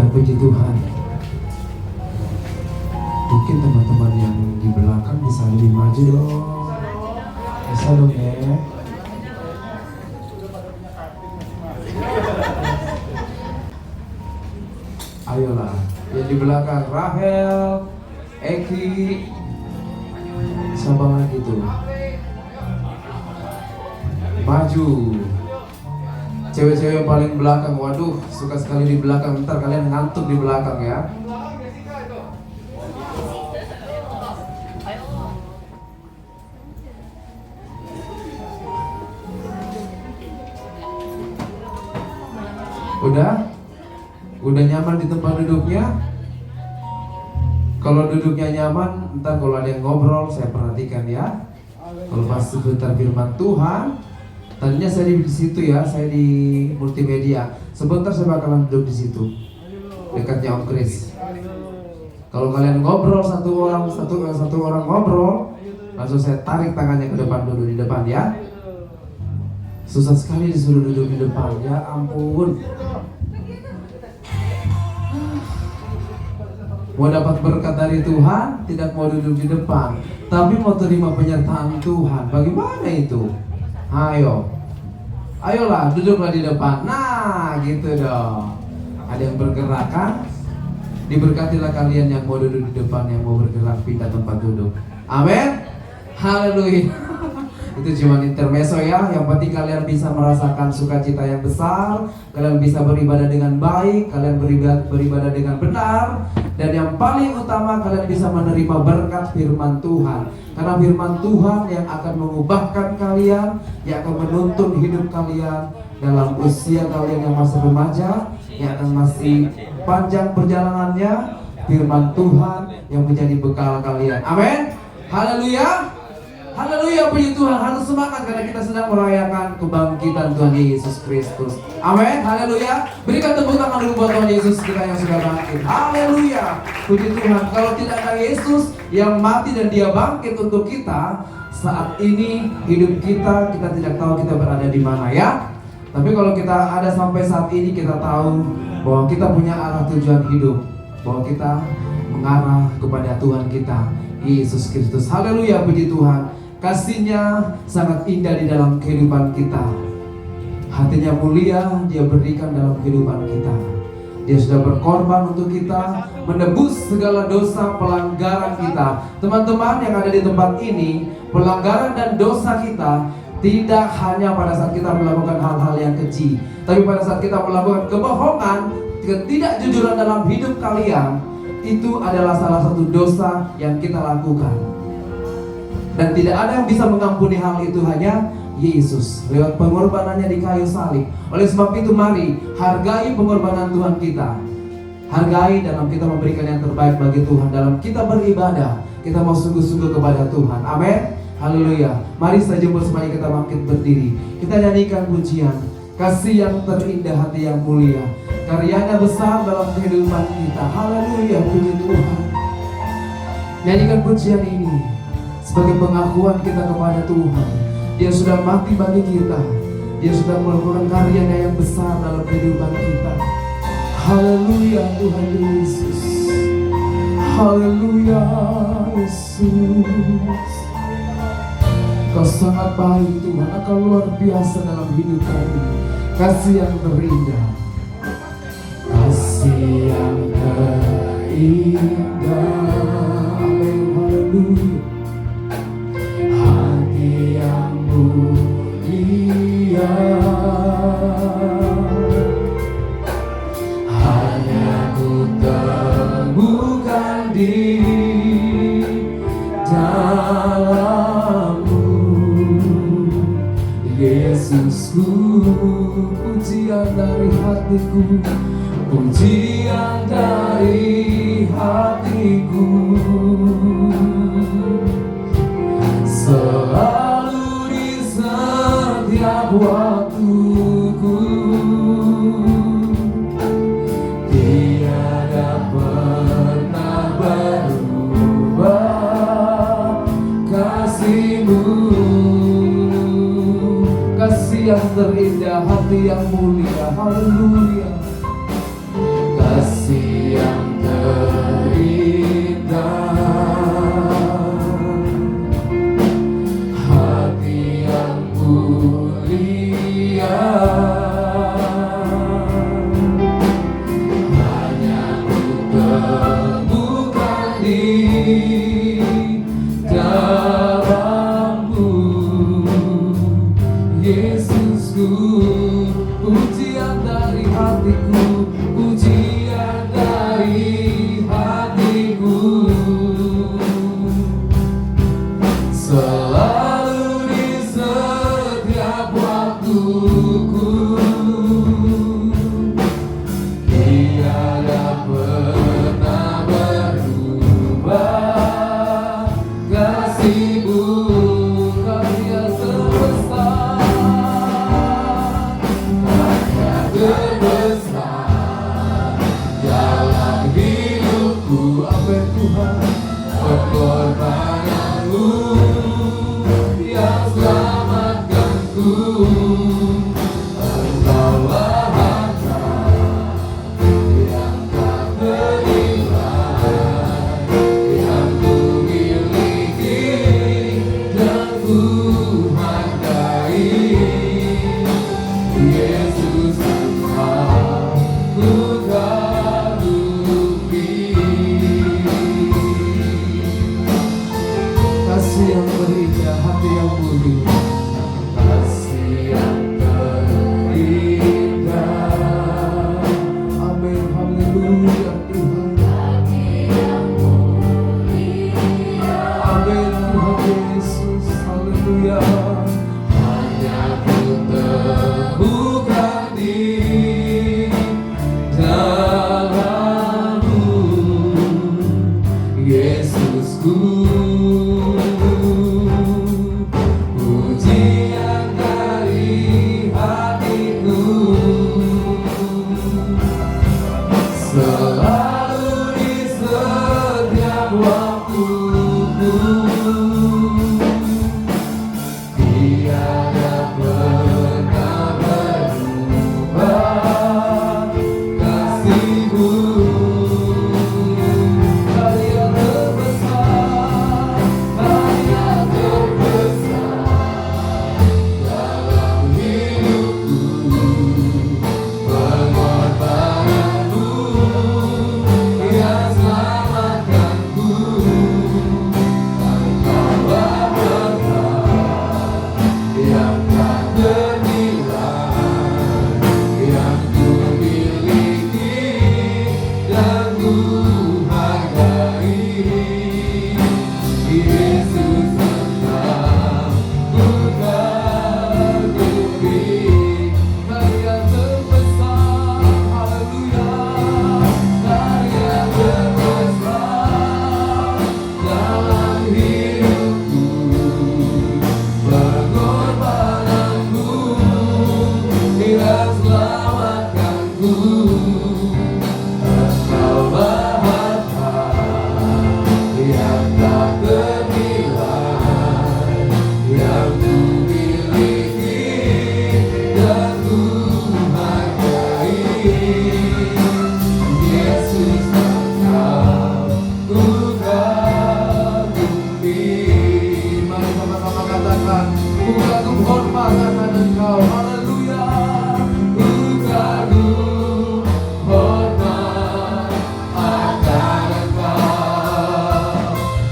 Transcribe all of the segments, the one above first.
puji Tuhan. Mungkin teman-teman yang di belakang bisa lebih maju dong. Bisa dong ya. Ayolah, yang di belakang Rahel, Eki, siapa lagi tuh? Maju. Cewek-cewek yang paling belakang, waduh, suka sekali di belakang. Ntar kalian ngantuk di belakang ya. Udah nyaman di tempat duduknya? Kalau duduknya nyaman, ntar kalau ada yang ngobrol, saya perhatikan ya. Kalau pas sebentar firman Tuhan, tadinya saya di situ ya, saya di multimedia. Sebentar saya bakalan duduk di situ, dekatnya Om Kris. Kalau kalian ngobrol satu orang ngobrol, langsung saya tarik tangannya ke depan dulu di depan ya. Susah sekali disuruh duduk di depan, ya ampun. Mau dapat berkat dari Tuhan, tidak mau duduk di depan, tapi mau terima penyertaan Tuhan. Bagaimana itu? Ayolah duduklah di depan. Nah gitu dong. Ada yang bergerak kan? Diberkatilah kalian yang mau duduk di depan, yang mau bergerak pindah tempat duduk. Amin. Haleluya. Itu cuma intermezzo ya. Yang penting kalian bisa merasakan sukacita yang besar, kalian bisa beribadah dengan baik, kalian beribadah dengan benar, dan yang paling utama kalian bisa menerima berkat firman Tuhan. Karena firman Tuhan yang akan mengubahkan kalian, yang akan menuntun hidup kalian dalam usia kalian yang masih remaja, yang akan masih panjang perjalanannya. Firman Tuhan yang menjadi bekal kalian. Amin. Haleluya. Haleluya, puji Tuhan. Harus semangat karena kita sedang merayakan kebangkitan Tuhan Yesus Kristus. Amin. Haleluya. Berikan tepuk tangan dulu buat Tuhan Yesus kita yang sudah bangkit. Haleluya. Puji Tuhan. Kalau tidak ada Yesus yang mati dan dia bangkit untuk kita, saat ini hidup kita tidak tahu kita berada di mana ya. Tapi kalau kita ada sampai saat ini, kita tahu bahwa kita punya arah tujuan hidup, bahwa kita mengarah kepada Tuhan kita Yesus Kristus. Haleluya, puji Tuhan. Kasih-Nya sangat indah di dalam kehidupan kita. Hati-Nya mulia, Dia berikan dalam kehidupan kita. Dia sudah berkorban untuk kita, menebus segala dosa pelanggaran kita. Teman-teman yang ada di tempat ini, pelanggaran dan dosa kita tidak hanya pada saat kita melakukan hal-hal yang keji, tapi pada saat kita melakukan kebohongan, ketidakjujuran dalam hidup kalian, itu adalah salah satu dosa yang kita lakukan. Dan tidak ada yang bisa mengampuni hal itu, hanya Yesus lewat pengorbanannya di kayu salib. Oleh sebab itu mari hargai pengorbanan Tuhan kita. Hargai dalam kita memberikan yang terbaik bagi Tuhan. Dalam kita beribadah, kita mau sungguh-sungguh kepada Tuhan. Amin. Haleluya. Mari saya jemput semuanya, kita bangkit berdiri. Kita nyanyikan pujian kasih yang terindah, hati yang mulia. Karyanya besar dalam kehidupan kita. Haleluya, puji Tuhan. Nyanyikan pujian ini sebagai pengakuan kita kepada Tuhan. Dia sudah mati bagi kita. Dia sudah melakukan karyanya yang besar dalam kehidupan kita. Haleluya Tuhan Yesus. Haleluya Yesus. Kau sangat baik Tuhan. Kau luar biasa dalam hidup kami. Kasih yang terindah. Kasih yang terindah. Amin. Haleluya. Yang mulia, hanya ku temukan di dalam-Mu, Yesusku. Pujian dari hatiku, pujian dari hatiku, selalu di setiap waktuku. Tiada pernah berubah kasih-Mu. Kasih yang terindah, hati yang mulia. Haleluya. Kasih Amin Tuhan, pengorbananmu yang selamatkanku. Engkaulah harta yang tak ternilai, yang ku miliki dan ku hargai. Yesus Engkau ku kagumi. Kasih yang berindah, hati yang mulia, kasih yang terindah. Amin, haleluya Tuhan. Amin Tuhan Yesus, haleluya. Hanya ku temukan di dalam-Mu, Yesusku. Pujian dari hatiku selalu di setiap waktuku. Tiada pernah berubah kasih-Mu. Hari yang terbesar, hari yang terbesar dalam hidupku, pengorbananmu yang selamatkanku. Engkaulah harta yang tak ternilai, yang ku miliki dan ku hargai. Yesus Engkau ku kagumi. Hari yang terbesar, haleluya, hari yang terbesar dalam hidupku, pengorbananmu yang selamatkanku. Engkaulah harta yang tak ternilai, yang ku miliki dan ku hargai. Yesus Engkau ku kagumi. Mari sama-sama katakan, ku kagum hormat akan Engkau, haleluya. Ku kagum hormat akan Engkau,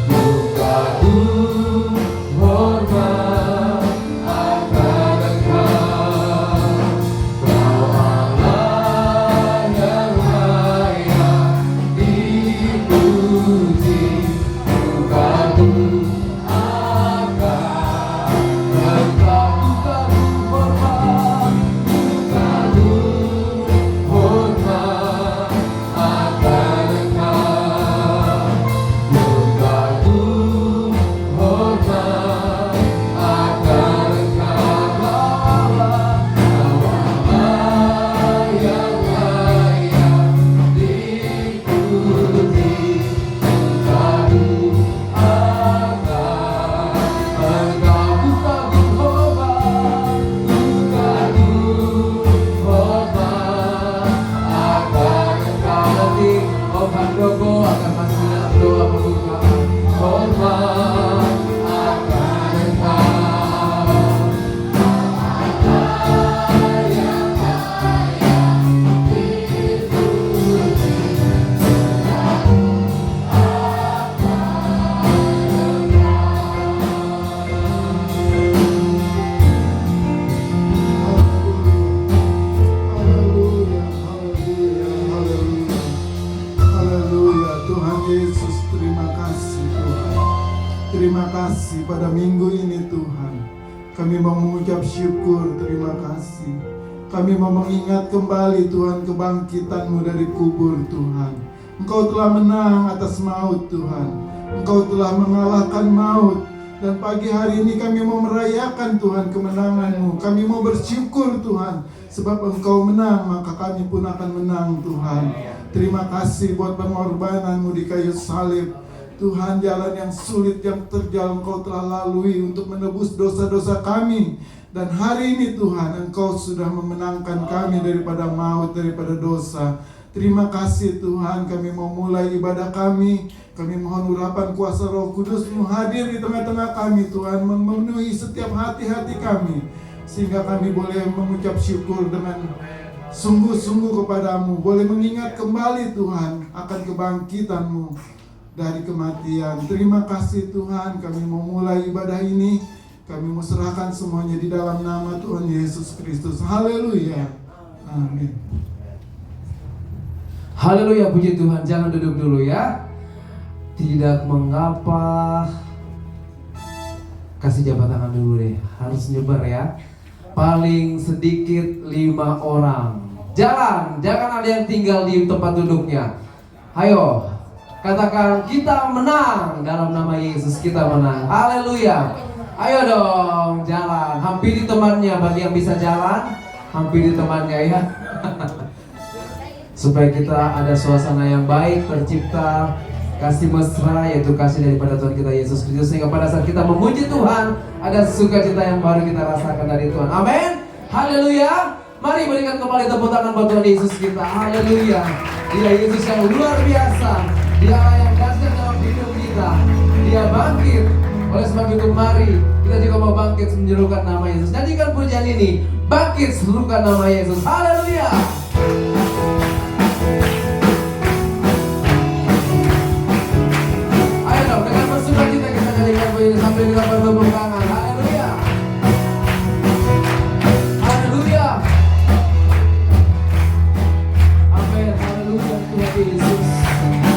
ku kagum hormat akan Engkau. Kau Allah yang layak dipuji, ku kagum akan Engkau. Ku kagum hormat, ku kagum hormat akan Engkau, ku kagum hormat akan Engkau. Kau Allah yang layak dipuji, ku kagum akan Engkau. Ku kagum hormat, ku kagum hormat akan Engkau. Nanti Om Handoko akan masih doa pembukaan. Hormat akan Engkau. Haleluya, haleluya, haleluya. Haleluya, Tuhan Yesus, terima kasih Tuhan. Terima kasih pada minggu ini Tuhan. Kami mau mengucap syukur, terima kasih. Kami mau mengingat kembali Tuhan kebangkitan-Mu dari kubur Tuhan. Engkau telah menang atas maut Tuhan. Engkau telah mengalahkan maut. Dan pagi hari ini kami mau merayakan Tuhan kemenangan-Mu. Kami mau bersyukur Tuhan. Sebab Engkau menang, maka kami pun akan menang Tuhan. Terima kasih buat pengorbananmu di kayu salib. Tuhan, jalan yang sulit yang terjal Engkau telah lalui untuk menebus dosa-dosa kami. Dan hari ini Tuhan, Engkau sudah memenangkan kami daripada maut, daripada dosa. Terima kasih Tuhan, kami mau mulai ibadah kami. Kami mohon urapan kuasa Roh Kudus-Mu hadir di tengah-tengah kami Tuhan, memenuhi setiap hati-hati kami. Sehingga kami boleh mengucap syukur dengan sungguh-sungguh kepadamu, boleh mengingat kembali Tuhan akan kebangkitan-Mu dari kematian. Terima kasih Tuhan, kami mau mulai ibadah ini. Kami mau serahkan semuanya di dalam nama Tuhan Yesus Kristus. Haleluya. Amin. Haleluya, puji Tuhan. Jangan duduk dulu ya. Tidak mengapa. Kasih jabat tangan dulu deh. Harus nyebar ya. Paling sedikit 5 orang. Jalan, jangan ada yang tinggal di tempat duduknya. Ayo, katakan kita menang. Dalam nama Yesus kita menang. Haleluya. Ayo dong, jalan. Hampiri temannya, bagi yang bisa jalan, hampiri temannya ya. Supaya kita ada suasana yang baik, tercipta kasih mesra, yaitu kasih daripada Tuhan kita Yesus Kristus. Sehingga pada saat kita memuji Tuhan, ada sukacita yang baru kita rasakan dari Tuhan. Amin. Haleluya. Mari berikan kembali tepuk tangan buat Tuhan Yesus kita. Haleluya. Dia Yesus yang luar biasa. Dia Allah yang dahsyat dalam hidup kita. Dia bangkit. Oleh sebab itu mari kita juga mau bangkit menyerukan nama Yesus. Nyanyikan pujian ini. Bangkit serukan nama Yesus. Haleluya. Sampai kita bertepuk tangan. Haleluya. Haleluya. Amin. Haleluya Tuhan Yesus.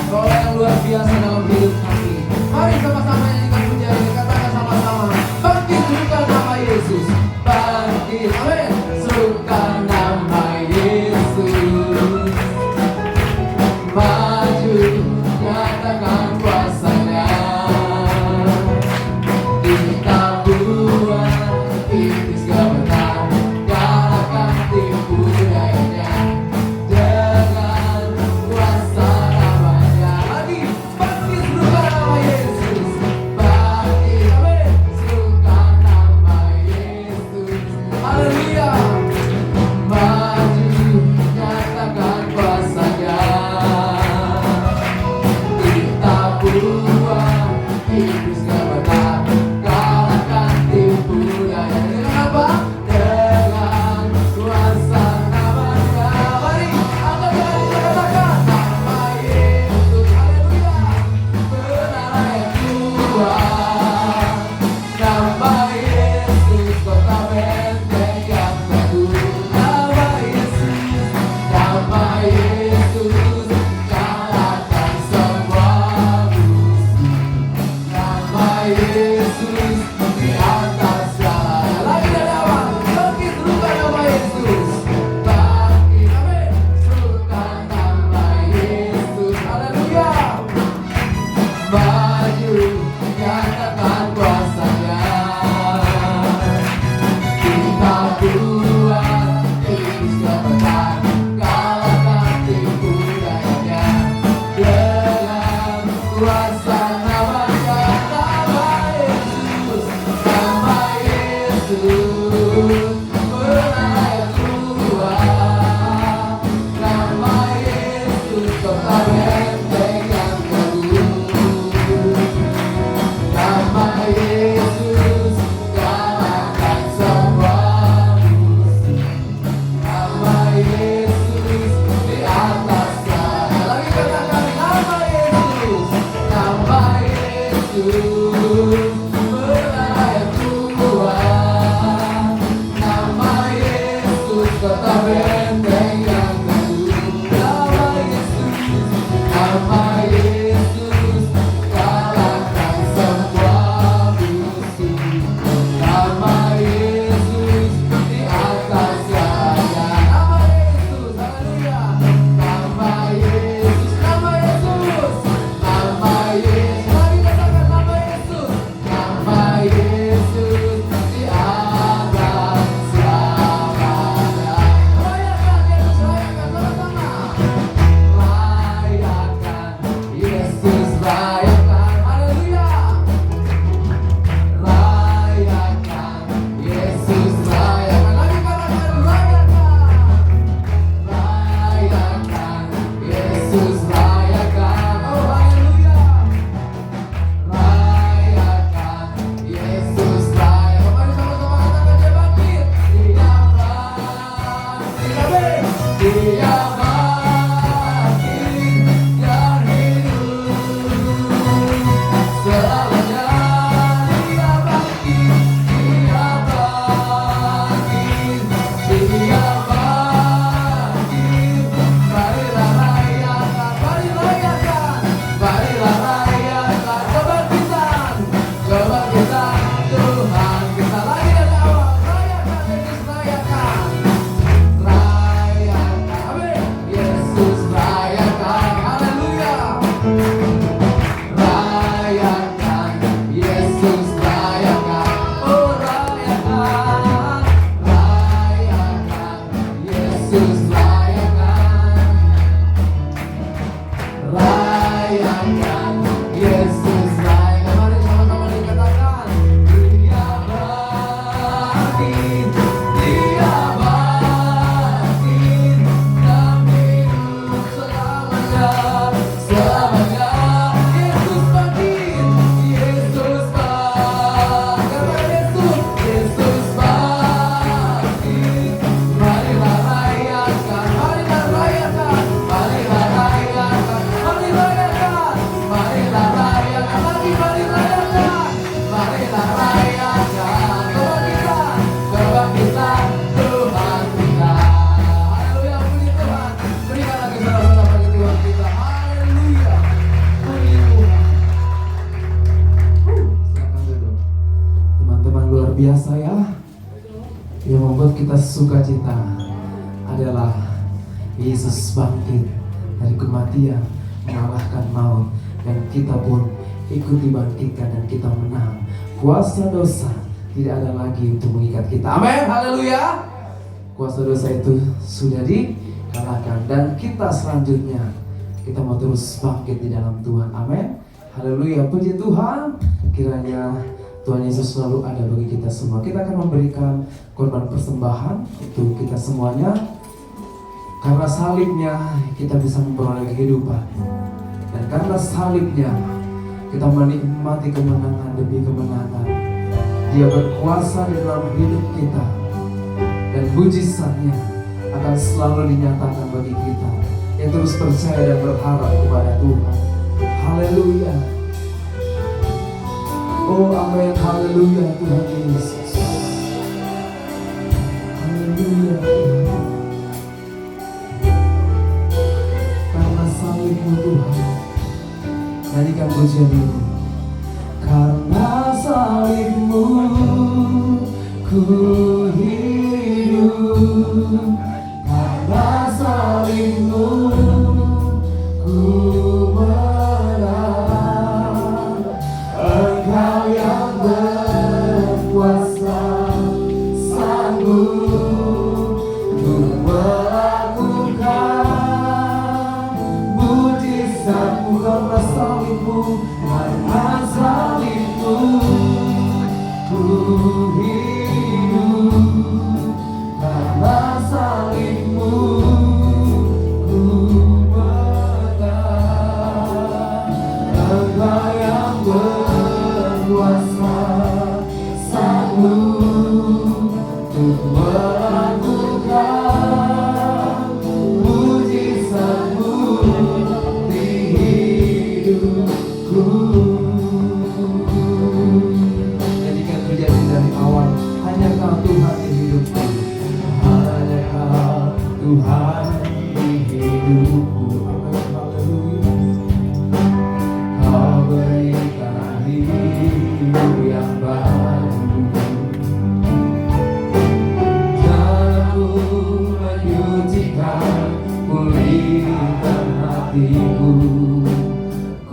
Kau yang luar biasa dalam hidup kami. Mari sama-sama nyanyikan pujian ini. Katakan sama-sama. Bangkit serukan nama Yesus. Bangkit. Amin. Serukan nama Yesus. Maju. Nyatakan kuasa-Nya. rayakan Yesus rayakan. Mari sama-sama dikatakan, Dia bangkit, Dia bangkit, kami hidup selamanya, selamanya. Yesus bangkit, Yesus bangkit, kata Yesus bangkit. Marilah rayakan, marilah rayakan, marilah rayakan, marilah rayakan, marilah rayakan, lagi marilah rayakan, marilah rayakan kebangkitan Tuhan kita. Haleluya, puji Tuhan. Berikan lagi saudara-saudara bagi Tuhan kita. Haleluya, puji Tuhan. Silakan duduk. Teman-teman luar biasa ya. Yang membuat kita sukacita adalah Yesus bangkit dari kematian, mengalahkan maut, dan kita pun ikut dibangkitkan dan kita menang. Kuasa dosa tidak ada lagi untuk mengikat kita. Amin, haleluya. Kuasa dosa itu sudah dikalahkan dan kita selanjutnya kita mau terus bangkit di dalam Tuhan. Amin, haleluya, puji Tuhan. Kiranya Tuhan Yesus selalu ada bagi kita semua. Kita akan memberikan korban persembahan untuk kita semuanya. Karena salibnya kita bisa memperoleh kehidupan. Dan karena salibnya kita menikmati kemenangan demi kemenangan. Dia berkuasa di dalam hidup kita. Dan mujizatnya akan selalu dinyatakan bagi kita yang terus percaya dan berharap kepada Tuhan. Haleluya. Oh amin, haleluya Tuhan Yesus. Haleluya Tuhan. Karena salibmu Tuhan, nyanyikan pujian ini. Karena salibmu ku hidup, karena salibmu ku menang. Engkau yang berkuasa sanggup untuk melakukan mujizatmu. Karena salibmu, karena salibmu ku hidup, karena salibmu ku menang. Engkau yang berkuasa sanggup untuk melakukan mujizatmu di hidupku. Jadikan terjadi dari awal, hanya Kau Tuhan di hidupku, hanya Kau Tuhan di hidupku. Haleluya. Kau berikan hidup yang baru, jalanku menyucikan, pulihkan hatiku.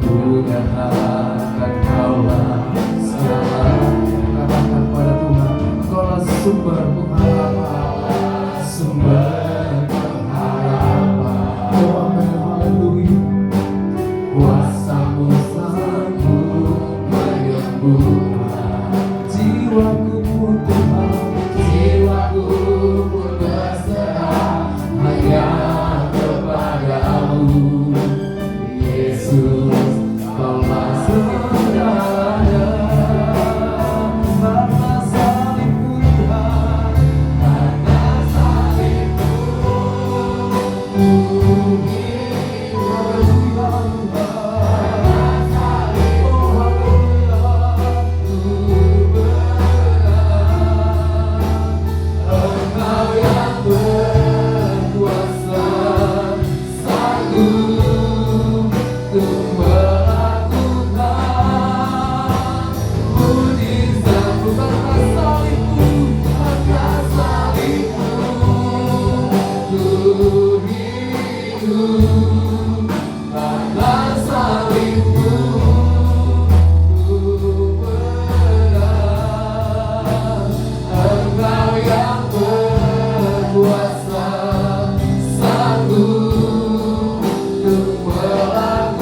Ku katakan Kaulah segalanya. Katakan pada Tuhan, Kaulah sumber pengharapan, sumber pengharapan. Oh amin, haleluya. Kuasa-Mu sanggup menyembuhkan jiwaku pun Tuhan, jiwaku pun berserah hanya kepada-Mu. Yesus, Kaulah segalanya. Karena salibmu Tuhan, karena salibmu ku hidup. Karena salibmu, ku menang. Engkau yang berkuasa sanggup untuk melakukan mujizatmu. Karena salibmu, karena salibmu ku hidup, karena salibmu ku menang. Engkau yang berkuasa sanggup untuk melakukan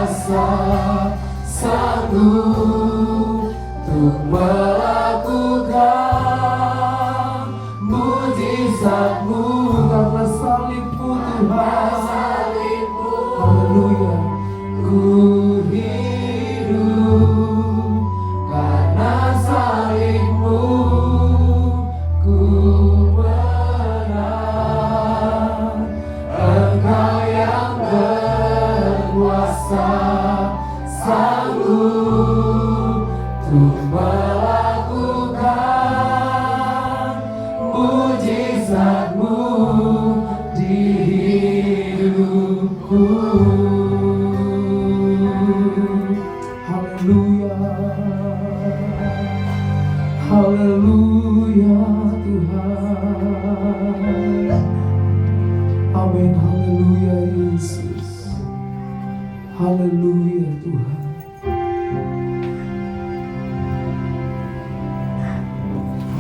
berkuasa, sanggup untuk melakukan mujizat-Mu karena salib-Mu Tuhan. Haleluya. Ku hidup karena salib-Mu, ku menang. Engkau yang berkuasa, sanggup untuk melakukan mujizat-Mu di hidupku. Haleluya, haleluya Tuhan. Amin, haleluya Yesus. Haleluya Tuhan.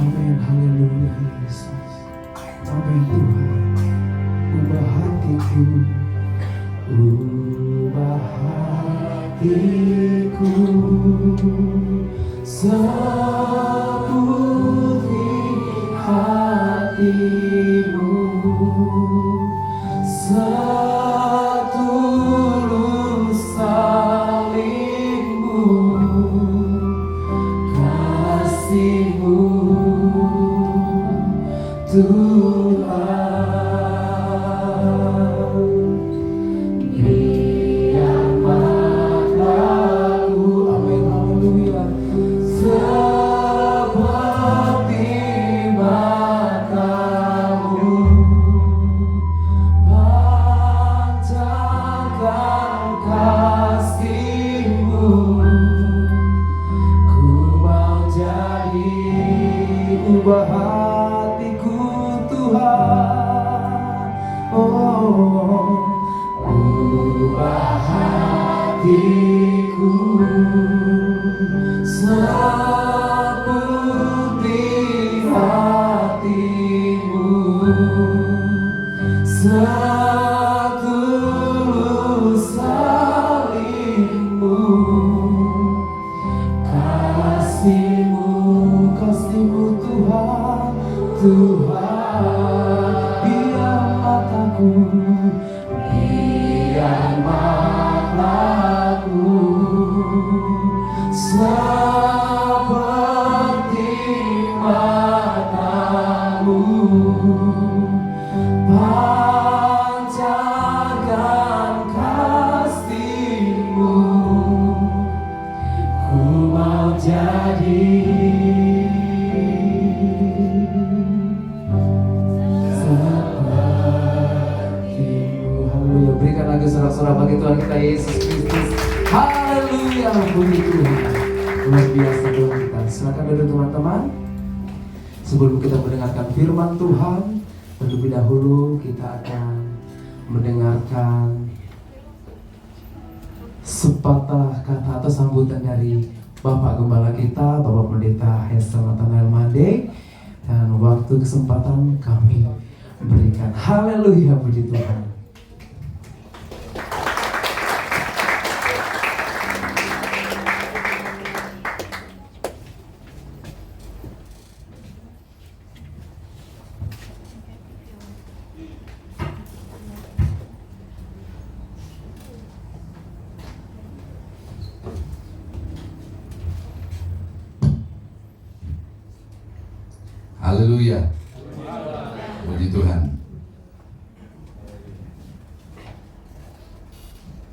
Amin, haleluya Yesus. Amin Tuhan. Ubah hatiku, ubah hatiku seputih hati-Mu, setulus salib-Mu, kasih-Mu Tuhan. Biar mataku, amin, haleluya, seperti mata-Mu, pancarkan kasih-Mu. Ku mau jadi, ubah hatiku Tuhan. Oh, ubah hatiku seputih hati-Mu, setulus salib-Mu, kasih-Mu, kasih-Mu Tuhan, Tuhan. Biar mataku, biar mataku seperti mata-Mu, pancarkan kasih-Mu. Ku mau jadi seperti-Mu. Haleluya. Berikan lagi sorak-sorak bagi Tuhan kita Yesus Kristus. Haleluya, puji Tuhan. Luar biasa Tuhan kita. Silakan duduk teman-teman. Sebelum kita mendengarkan firman Tuhan, terlebih dahulu kita akan mendengarkan sepatah kata atau sambutan dari Bapak Gembala kita, Bapak Pendeta Hester Nathanael Made. Dan waktu kesempatan kami berikan. Haleluya, puji Tuhan. Haleluya. Puji Tuhan.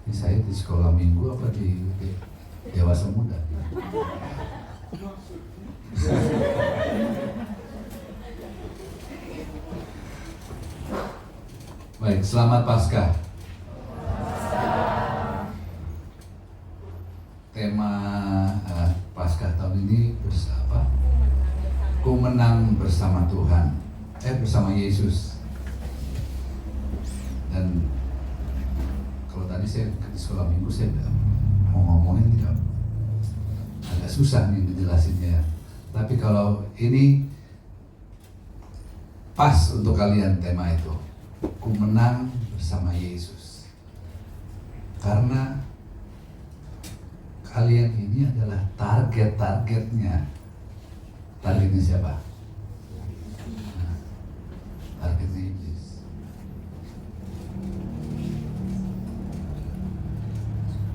Ini saya di sekolah minggu apa di dewasa muda? Baik, selamat Paskah. Tema Paskah tahun ini bersama Ku menang bersama Tuhan, bersama Yesus. Dan kalau tadi saya di sekolah minggu saya mau ngomongin tidak agak susah nih dijelasinnya. Tapi kalau ini pas untuk kalian tema itu, ku menang bersama Yesus. Karena kalian ini adalah targetnya. Targetnya siapa? Nah, targetnya iblis.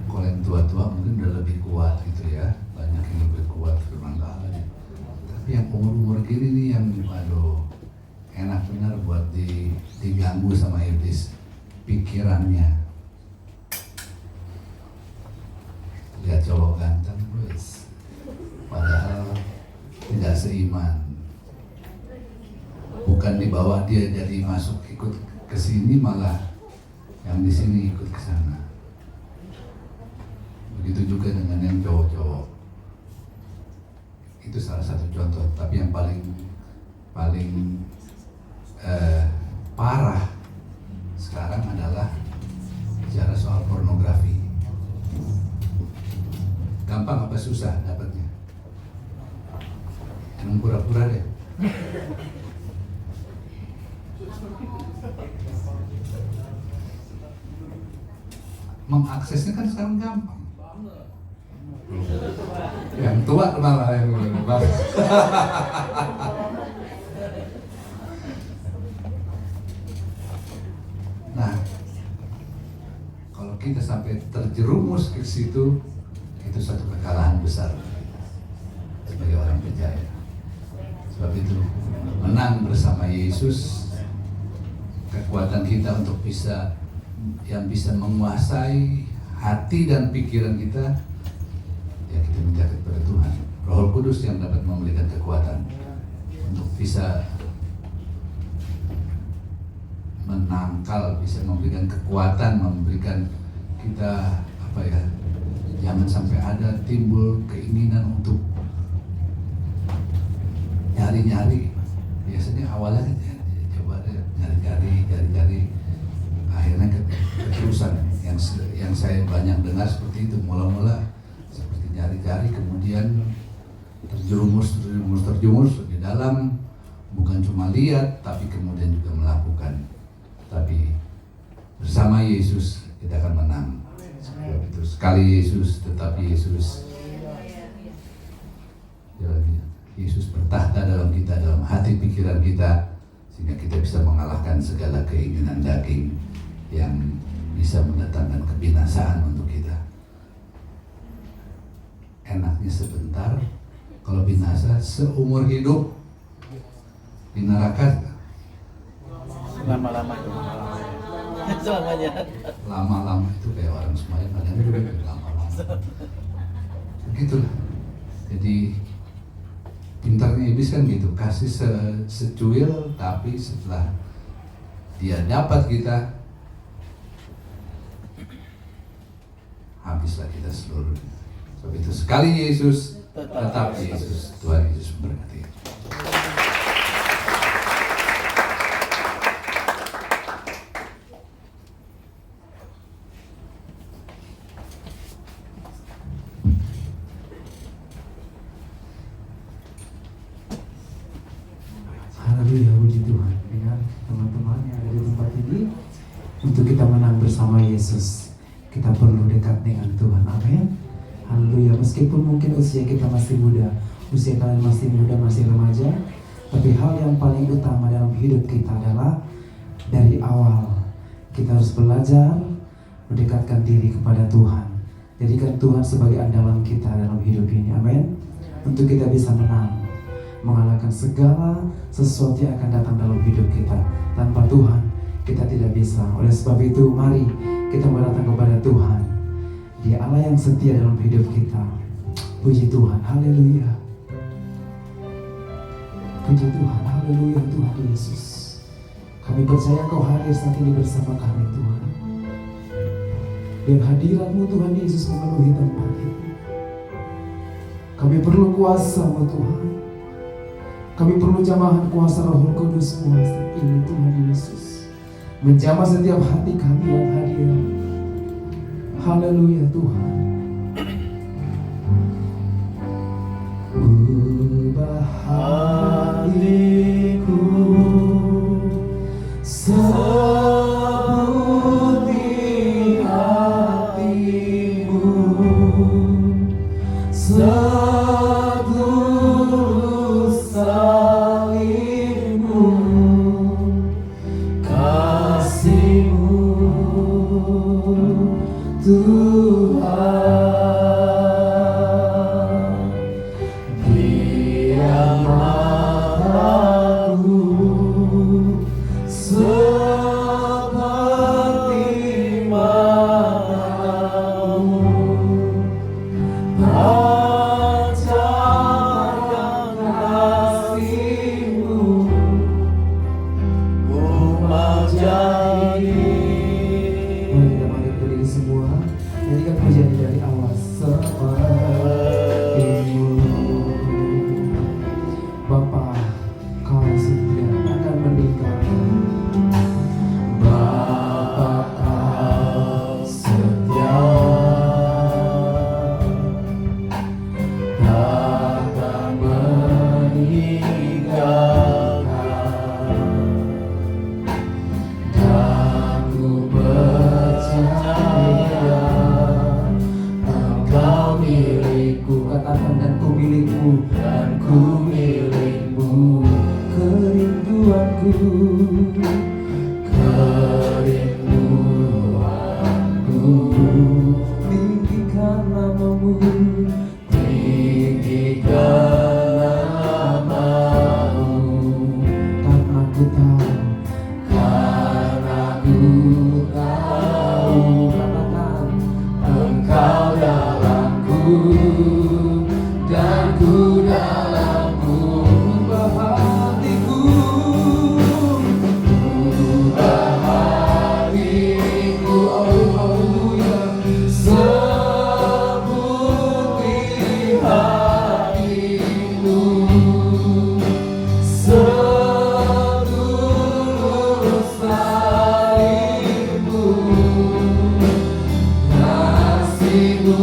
Kalau yang tua-tua mungkin udah lebih kuat gitu ya, banyak yang lebih kuat firman Allah. Tapi yang umur-umur gini nih yang aduh enak benar buat diganggu sama iblis pikirannya. Lihat cowok ganteng, guys, padahal tidak seiman. Bukan di bawah dia jadi masuk ikut ke sini, malah yang di sini ikut ke sana. Begitu juga dengan yang cowok-cowok. Itu salah satu contoh. Tapi yang paling parah sekarang adalah bicara soal pornografi. Gampang apa susah dapatnya? Emang pura-pura deh. Mengaksesnya kan sekarang gampang. Yang tua malah yang lebih. Nah, kalau kita sampai terjerumus ke situ, itu satu kekalahan besar sebagai orang percaya. Sebab itu menang bersama Yesus, kekuatan kita untuk bisa menguasai hati dan pikiran kita, ya kita mendekat pada Tuhan. Roh Kudus yang dapat memberikan kekuatan untuk bisa menangkal, bisa memberikan kekuatan, memberikan kita jangan sampai ada timbul keinginan untuk nyari-nyari. Biasanya awalnya coba nyari-nyari, akhirnya keterusan. Yang saya banyak dengar seperti itu, mula-mula seperti nyari-nyari, kemudian terjerumus di dalam, bukan cuma lihat, tapi kemudian juga melakukan. Tapi bersama Yesus kita akan menang. Itu sekali Yesus, tetapi Yesus bertahta dalam kita, dalam hati pikiran kita, sehingga kita bisa mengalahkan segala keinginan daging yang bisa mendatangkan kebinasaan untuk kita. Enaknya sebentar, kalau binasa seumur hidup di neraka. Lama-lama selamanya. Lama-lama itu kayak orang semuanya badannya juga lama-lama. Begitulah. Jadi pintarnya iblis kan gitu, kasih secuil, tapi setelah dia dapat kita, habislah kita seluruhnya. Sebab itu sekali Yesus, tetap Yesus. Tuhan Yesus memberkati. Haleluya, puji Tuhan. Dengan teman-teman yang ada di tempat ini, untuk kita menang bersama Yesus, kita perlu dekat dengan Tuhan. Amin. Haleluya. Meskipun mungkin usia kita masih muda, usia kalian masih muda, masih remaja, tapi hal yang paling utama dalam hidup kita adalah dari awal kita harus belajar mendekatkan diri kepada Tuhan. Jadikan Tuhan sebagai andalan kita dalam hidup ini. Amin. Untuk kita bisa menang, mengalahkan segala sesuatu yang akan datang dalam hidup kita. Tanpa Tuhan kita tidak bisa. Oleh sebab itu mari kita datang kepada Tuhan. Dia Allah yang setia dalam hidup kita. Puji Tuhan, haleluya. Puji Tuhan, haleluya. Tuhan Yesus, kami percaya Kau hadir saat ini bersama kami Tuhan. Dan hadirat-Mu Tuhan Yesus memenuhi tempat ini. Kami perlu kuasa-Mu Tuhan. Kami perlu jamahan kuasa Roh Kudus-Mu saat ini Tuhan Yesus, menjamah setiap hati kami yang hadir. Haleluya Tuhan. Ubah hatiku seperti hati-Mu, setulus salibmu, kasihmu Tuhan, biarlah aku seperti matamu, pancarkan kasihmu, ku mau jadi. Mari kita bangkit berdiri semua, nyanyikan pujian dari awal. Sepertimu Bapa, kau setia akan meninggalkan. Bapa, kau setia takkan meninggalkan, dan ku percaya Engkau milikku. Katakan, dan ku milikmu, dan ku milikmu. Kerinduanku, kerinduanku, tinggikan namamu, tinggikan namamu. Karena ku tahu, karena ku tahu, katakan, Engkau dalamku, dan ku dalammu. Ubah hatiku, ubah hatiku, haleluya, seperti hatimu, setulus salibmu, kasihmu,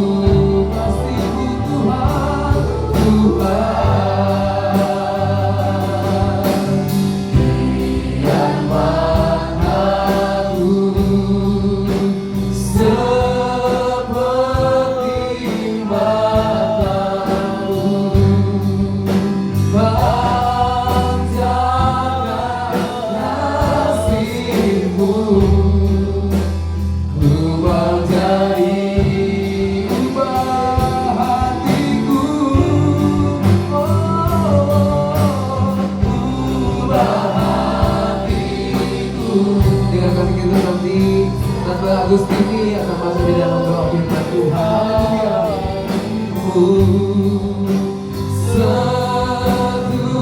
kasihmu Tuhan, Tuhan, biarlah aku seperti matamu, pancarkan kasihmu, ku mau jadi. Ubah hatiku, ubah hatiku. Dengan kasih kita nanti Tante Agustini akan masuk di dalam doa firman Tuhan. Setulus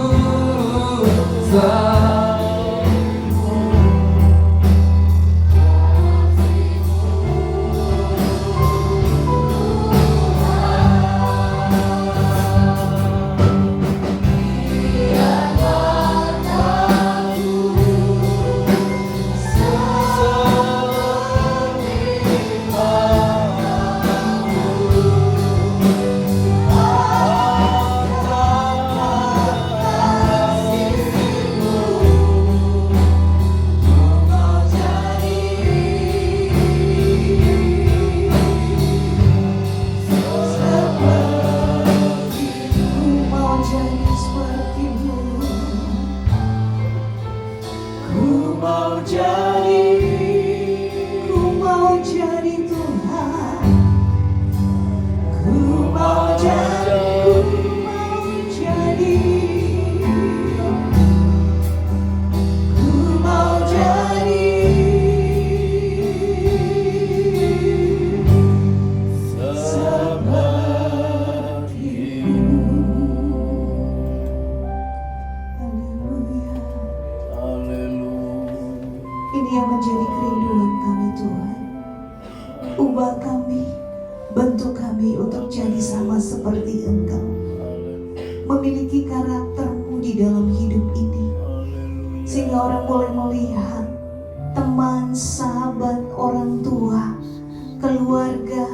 salibmu, Ini yang menjadi kerinduan kami Tuhan. Ubah kami, bentuk kami untuk jadi sama seperti Engkau, memiliki karakter-Mu di dalam hidup ini, sehingga orang boleh melihat teman, sahabat, orang tua, keluarga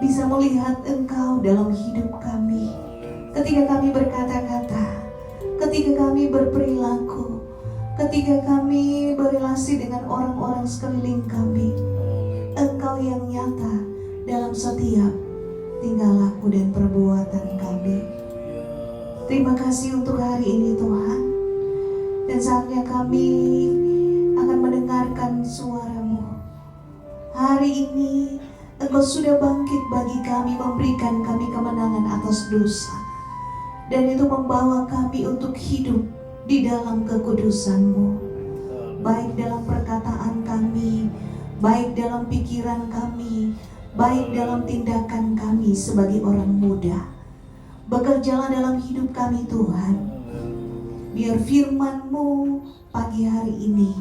bisa melihat Engkau dalam hidup kami. Ketika kami berkata-kata, ketika kami berperilaku, ketika kami berrelasi dengan orang-orang sekeliling kami, Engkau yang nyata dalam setiap tingkah laku dan perbuatan kami. Terima kasih untuk hari ini Tuhan. Dan saatnya kami akan mendengarkan suara-Mu. Hari ini Engkau sudah bangkit bagi kami, memberikan kami kemenangan atas dosa. Dan itu membawa kami untuk hidup di dalam kekudusan-Mu. Baik dalam perkataan kami, baik dalam pikiran kami, baik dalam tindakan kami sebagai orang muda. Bekerjalah dalam hidup kami Tuhan. Biar firman-Mu pagi hari ini,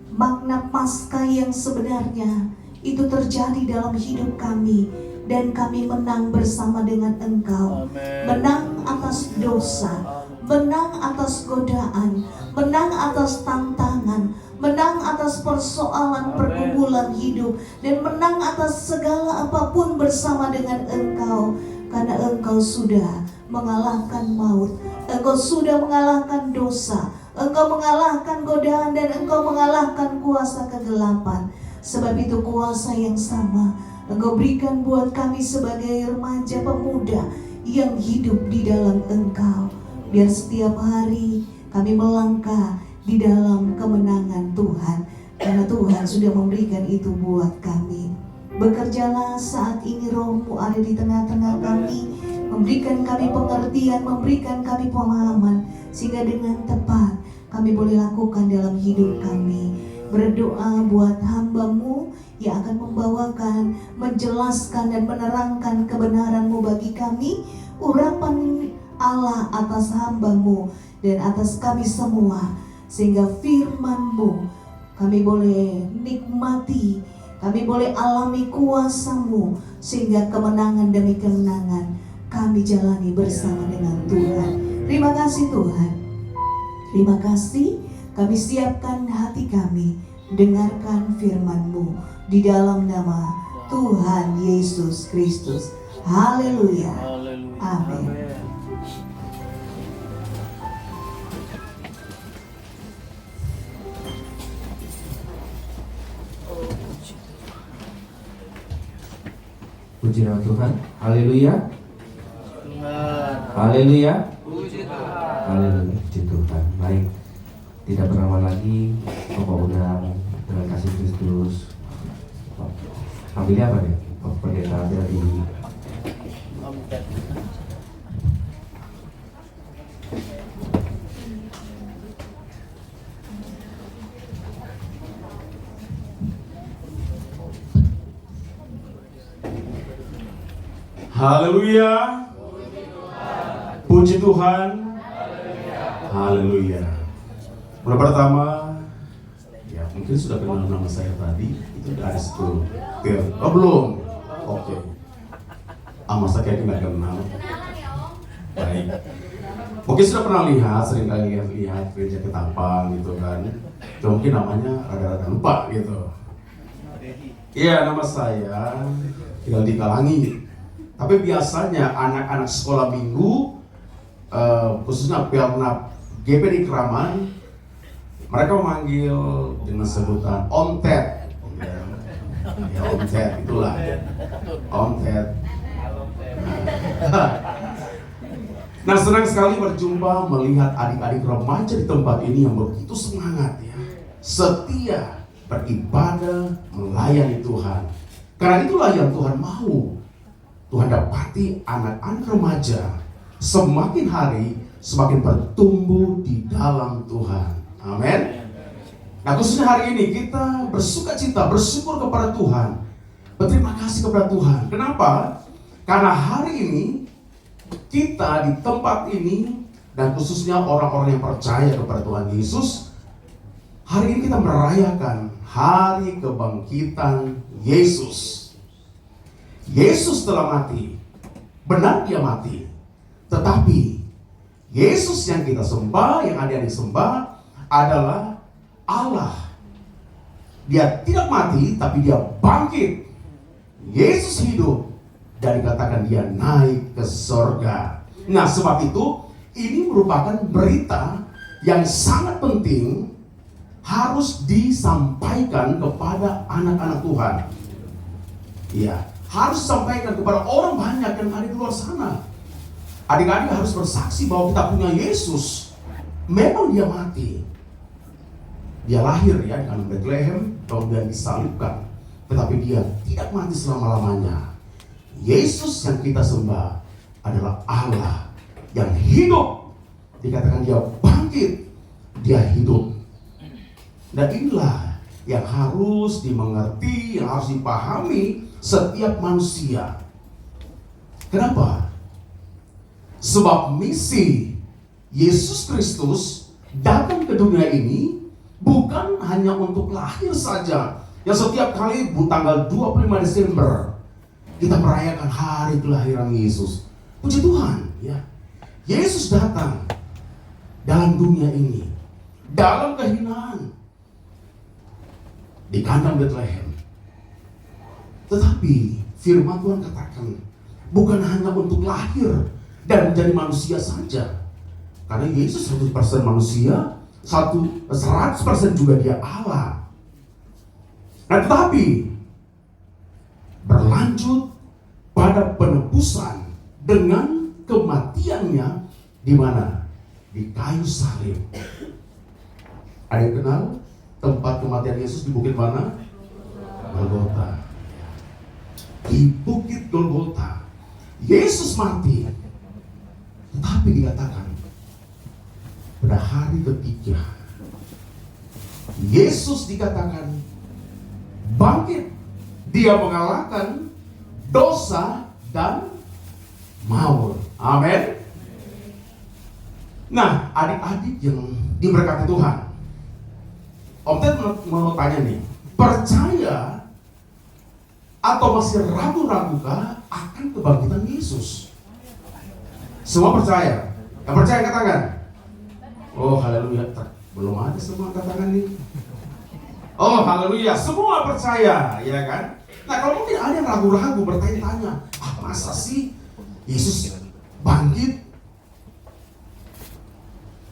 makna Paskah yang sebenarnya itu terjadi dalam hidup kami, dan kami menang bersama dengan Engkau. Menang atas dosa, menang atas godaan, menang atas tantangan, menang atas persoalan pergumulan hidup, dan menang atas segala apapun bersama dengan Engkau. Karena Engkau sudah mengalahkan maut, Engkau sudah mengalahkan dosa, Engkau mengalahkan godaan, dan Engkau mengalahkan kuasa kegelapan. Sebab itu kuasa yang sama Engkau berikan buat kami sebagai remaja pemuda yang hidup di dalam Engkau. Biar setiap hari kami melangkah di dalam kemenangan Tuhan, karena Tuhan sudah memberikan itu buat kami. Bekerjalah saat ini, Roh-Mu ada di tengah-tengah kami, memberikan kami pengertian, memberikan kami pemahaman, sehingga dengan tepat kami boleh lakukan dalam hidup kami. Berdoa buat hamba-Mu yang akan membawakan, menjelaskan dan menerangkan kebenaran-Mu bagi kami. Urapan Allah atas hamba-Mu dan atas kami semua, sehingga firman-Mu kami boleh nikmati, kami boleh alami kuasa-Mu, sehingga kemenangan demi kemenangan kami jalani bersama dengan Tuhan. Terima kasih Tuhan. Terima kasih. Kami siapkan hati kami, dengarkan firman-Mu di dalam nama Tuhan Yesus Kristus. Haleluya. Amin. Puji nama Tuhan. Haleluya. Haleluya. Haleluya. Puji Tuhan. Baik. Tidak berlama lagi, Bapak undang dengan kasih Kristus. Ambilnya apa nih? Pendeta dari Haleluya. Puji Tuhan. Haleluya. Pertama, ya mungkin sudah kenal nama saya tadi, itu dari situ. Oh belum? Oke. Masa kayaknya nggak kenal. Baik. Mungkin sudah pernah lihat, sering kali lihat gereja Ketapang gitu kan. Cuma mungkin namanya rada-rada lupa gitu. Iya, nama saya tinggal di Kalangi. Tapi biasanya anak-anak sekolah minggu, khususnya Pelnap GPD Kraman, mereka memanggil dengan sebutan ontet, ya ontet itulah, ontet. Nah, senang sekali berjumpa melihat adik-adik remaja di tempat ini yang begitu semangat ya, setia beribadah, melayani Tuhan. Karena itulah yang Tuhan mau. Tuhan dapati anak-anak remaja semakin hari semakin bertumbuh di dalam Tuhan. Amin. Nah, khususnya hari ini kita bersukacita, bersyukur kepada Tuhan, berterima kasih kepada Tuhan. Kenapa? Karena hari ini kita di tempat ini, dan khususnya orang-orang yang percaya kepada Tuhan Yesus, hari ini kita merayakan hari kebangkitan Yesus. Yesus telah mati, benar dia mati, tetapi Yesus yang kita sembah, yang adik-adik sembah adalah Allah. Dia tidak mati, tapi dia bangkit. Yesus hidup, dan dikatakan dia naik ke surga. Nah, sebab itu ini merupakan berita yang sangat penting, harus disampaikan kepada anak-anak Tuhan. Ya, harus sampaikan kepada orang banyak yang ada di luar sana. Adik-adik harus bersaksi bahwa kita punya Yesus. Memang dia mati. Dia lahir ya di kandang Bethlehem, kemudian disalibkan. Tetapi dia tidak mati selama-lamanya. Yesus yang kita sembah adalah Allah yang hidup. Dikatakan dia bangkit, dia hidup. Dan inilah yang harus dimengerti, yang harus dipahami setiap manusia. Kenapa? Sebab misi Yesus Kristus datang ke dunia ini bukan hanya untuk lahir saja. Yang setiap kali tanggal 25 Desember kita merayakan hari kelahiran Yesus. Puji Tuhan, ya. Yesus datang dalam dunia ini dalam kehinaan di kandang Bethlehem. Tetapi firman Tuhan katakan bukan hanya untuk lahir dan menjadi manusia saja. Karena Yesus 100% manusia, 100% juga dia Allah. Nah, tetapi berlanjut pada penebusan dengan kematiannya di mana? Di kayu salib. Ada yang kenal tempat kematian Yesus di bukit mana? Golgota. Di bukit Golgota Yesus mati. Tetapi dikatakan pada hari ketiga Yesus dikatakan bangkit. Dia mengalahkan dosa dan maut. Amin. Nah, adik-adik yang diberkati Tuhan, Om Ted mau tanya nih, percaya atau masih ragu-ragukah akan kebangkitan Yesus? Semua percaya? Yang percaya katakan. Oh, haleluya. Belum ada semua katakan nih. Oh, haleluya. Semua percaya, ya kan? Nah, kalau mungkin ada yang ragu-ragu, bertanya-tanya, masa sih Yesus bangkit?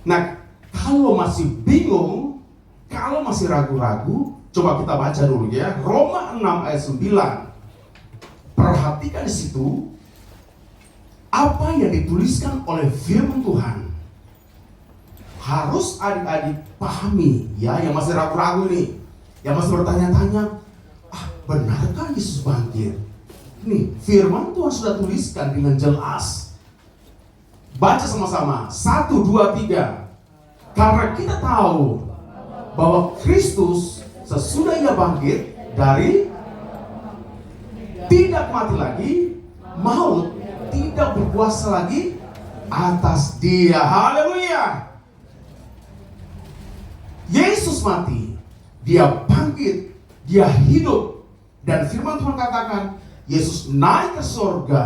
Nah, kalau masih bingung, kalau masih ragu-ragu, coba kita baca dulu ya. Roma 6 ayat 9. Perhatikan di situ apa yang dituliskan oleh firman Tuhan. Harus adik-adik pahami ya, yang masih ragu-ragu nih, yang masih bertanya-tanya, benarkah Yesus bangkit? Nih, firman Tuhan sudah tuliskan dengan jelas. Baca sama-sama. 1, 2, 3. Karena kita tahu bahwa Kristus sesudah ia bangkit dari tidak mati lagi, maut tidak berkuasa lagi atas dia. Haleluya. Yesus mati, dia bangkit, dia hidup. Dan firman Tuhan katakan Yesus naik ke surga.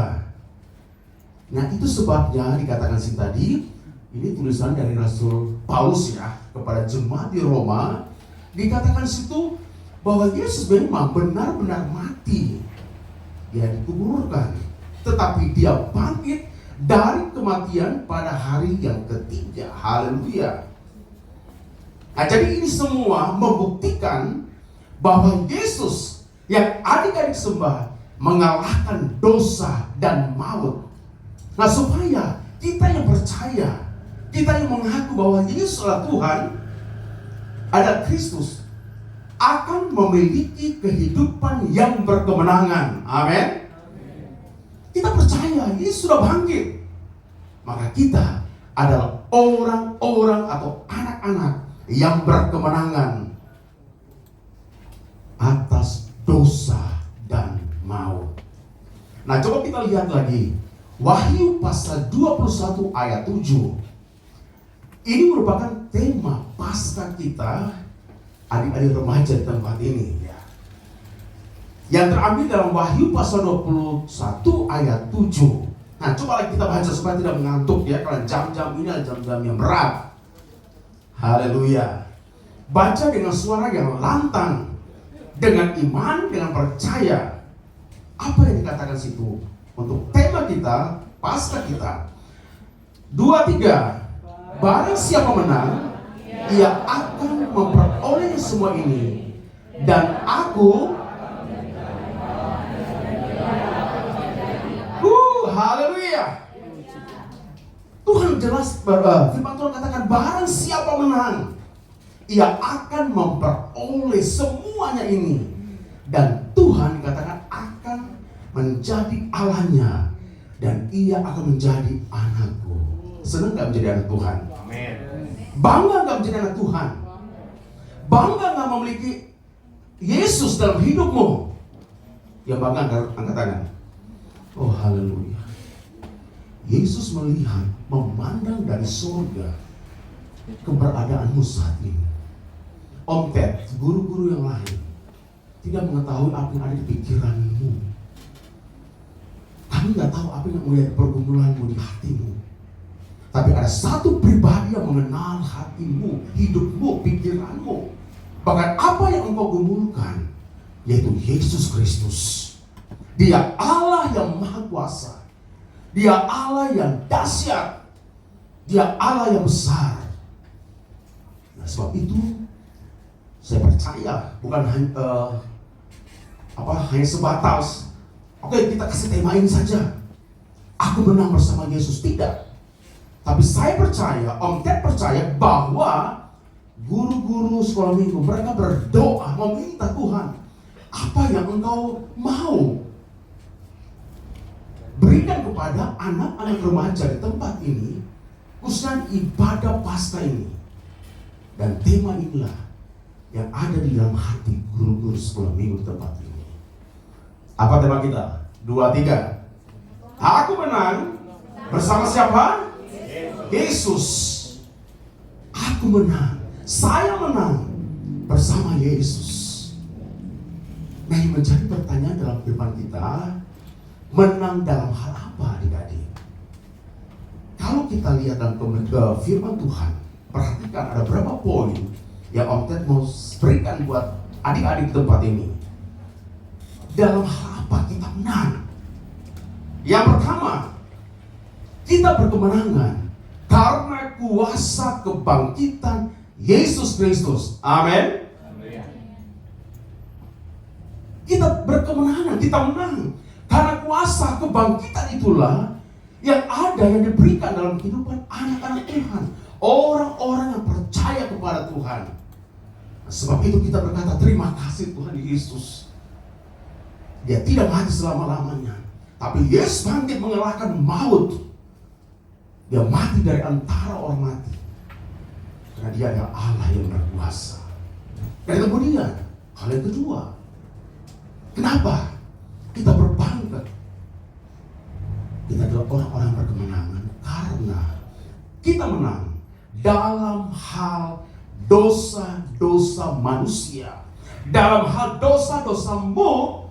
Nah, itu sebabnya dikatakan tadi, ini tulisan dari Rasul Paulus ya kepada jemaat di Roma. Dikatakan situ bahwa Yesus memang benar-benar mati. Dia dikuburkan, tetapi dia bangkit dari kematian pada hari yang ketiga. Haleluya. Nah, jadi ini semua membuktikan bahwa Yesus yang adik-adik sembah mengalahkan dosa dan maut. Nah, supaya kita yang percaya, kita yang mengaku bahwa Yesus adalah Tuhan, ada Kristus, akan memiliki kehidupan yang berkemenangan. Amin. Kita percaya Yesus sudah bangkit, maka kita adalah orang-orang atau anak-anak yang berkemenangan atas dosa dan maut. Nah, coba kita lihat lagi Wahyu pasal 21 ayat 7. Ini merupakan tema Paskah kita, adik-adik remaja di tempat ini ya. Yang terambil dalam Wahyu pasal 21 ayat 7. Nah, coba kita baca supaya tidak mengantuk ya, karena jam-jam ini adalah jam-jam yang berat. Haleluya. Baca dengan suara yang lantang, dengan iman, dengan percaya. Apa yang dikatakan situ? Untuk tema kita, Paskah kita. 2, 3. Barang siapa menang, ia akan memperoleh semua ini. Dan aku berjelas, firman Tuhan katakan, barang siapa menang, ia akan memperoleh semuanya ini. Dan Tuhan dikatakan akan menjadi Allahnya, dan ia akan menjadi anakku. Senang gak menjadi anak Tuhan? Amin. Bangga gak menjadi anak Tuhan? Bangga gak memiliki Yesus dalam hidupmu? Yang bangga angkat tangan. Oh haleluya. Yesus melihat, memandang dari surga keberadaanmu saat ini. Om Ted, guru-guru yang lain tidak mengetahui apa yang ada di pikiranmu. Kami nggak tahu apa yang melihat pergumulanmu di hatimu. Tapi ada satu pribadi yang mengenal hatimu, hidupmu, pikiranmu. Bahkan apa yang engkau gumulkan, yaitu Yesus Kristus. Dia Allah yang maha kuasa. Dia Allah yang dahsyat. Dia Allah yang besar. Nah, sebab itu saya percaya bukan hanya sebatas oke, kita kasih tema ini saja, aku menang bersama Yesus. Tidak. Tapi saya percaya, Om Ted percaya bahwa guru-guru sekolah minggu mereka berdoa meminta Tuhan, apa yang engkau mau berikan kepada anak-anak remaja di tempat ini, khususnya ibadah Paskah ini. Dan tema inilah yang ada di dalam hati guru-guru sekolah minggu di tempat ini. Apa tema kita? 2, 3. Aku menang bersama siapa? Yesus. Aku menang. Saya menang bersama Yesus. Nah, yang menjadi pertanyaan dalam firman kita, menang dalam hal apa, adik-adik? Kalau kita lihat dalam firman Tuhan, perhatikan ada berapa poin yang Om Ted mau berikan buat adik-adik di tempat ini. Dalam hal apa kita menang? Yang pertama, kita berkemenangan karena kuasa kebangkitan Yesus Kristus. Amin. Kita berkemenangan, kita menang karena kuasa kebangkitan itulah yang ada, yang diberikan dalam kehidupan anak-anak Tuhan, orang-orang yang percaya kepada Tuhan. Nah, sebab itu kita berkata terima kasih Tuhan Yesus. Dia tidak mati selama-lamanya, tapi Yesus bangkit mengalahkan maut. Dia mati dari antara orang mati karena dia adalah Allah yang berkuasa. Dan kemudian hal yang kedua, kenapa kita berbangga? Kita adalah orang-orang berkemenangan karena kita menang dalam hal dosa-dosa manusia, dalam hal dosa-dosamu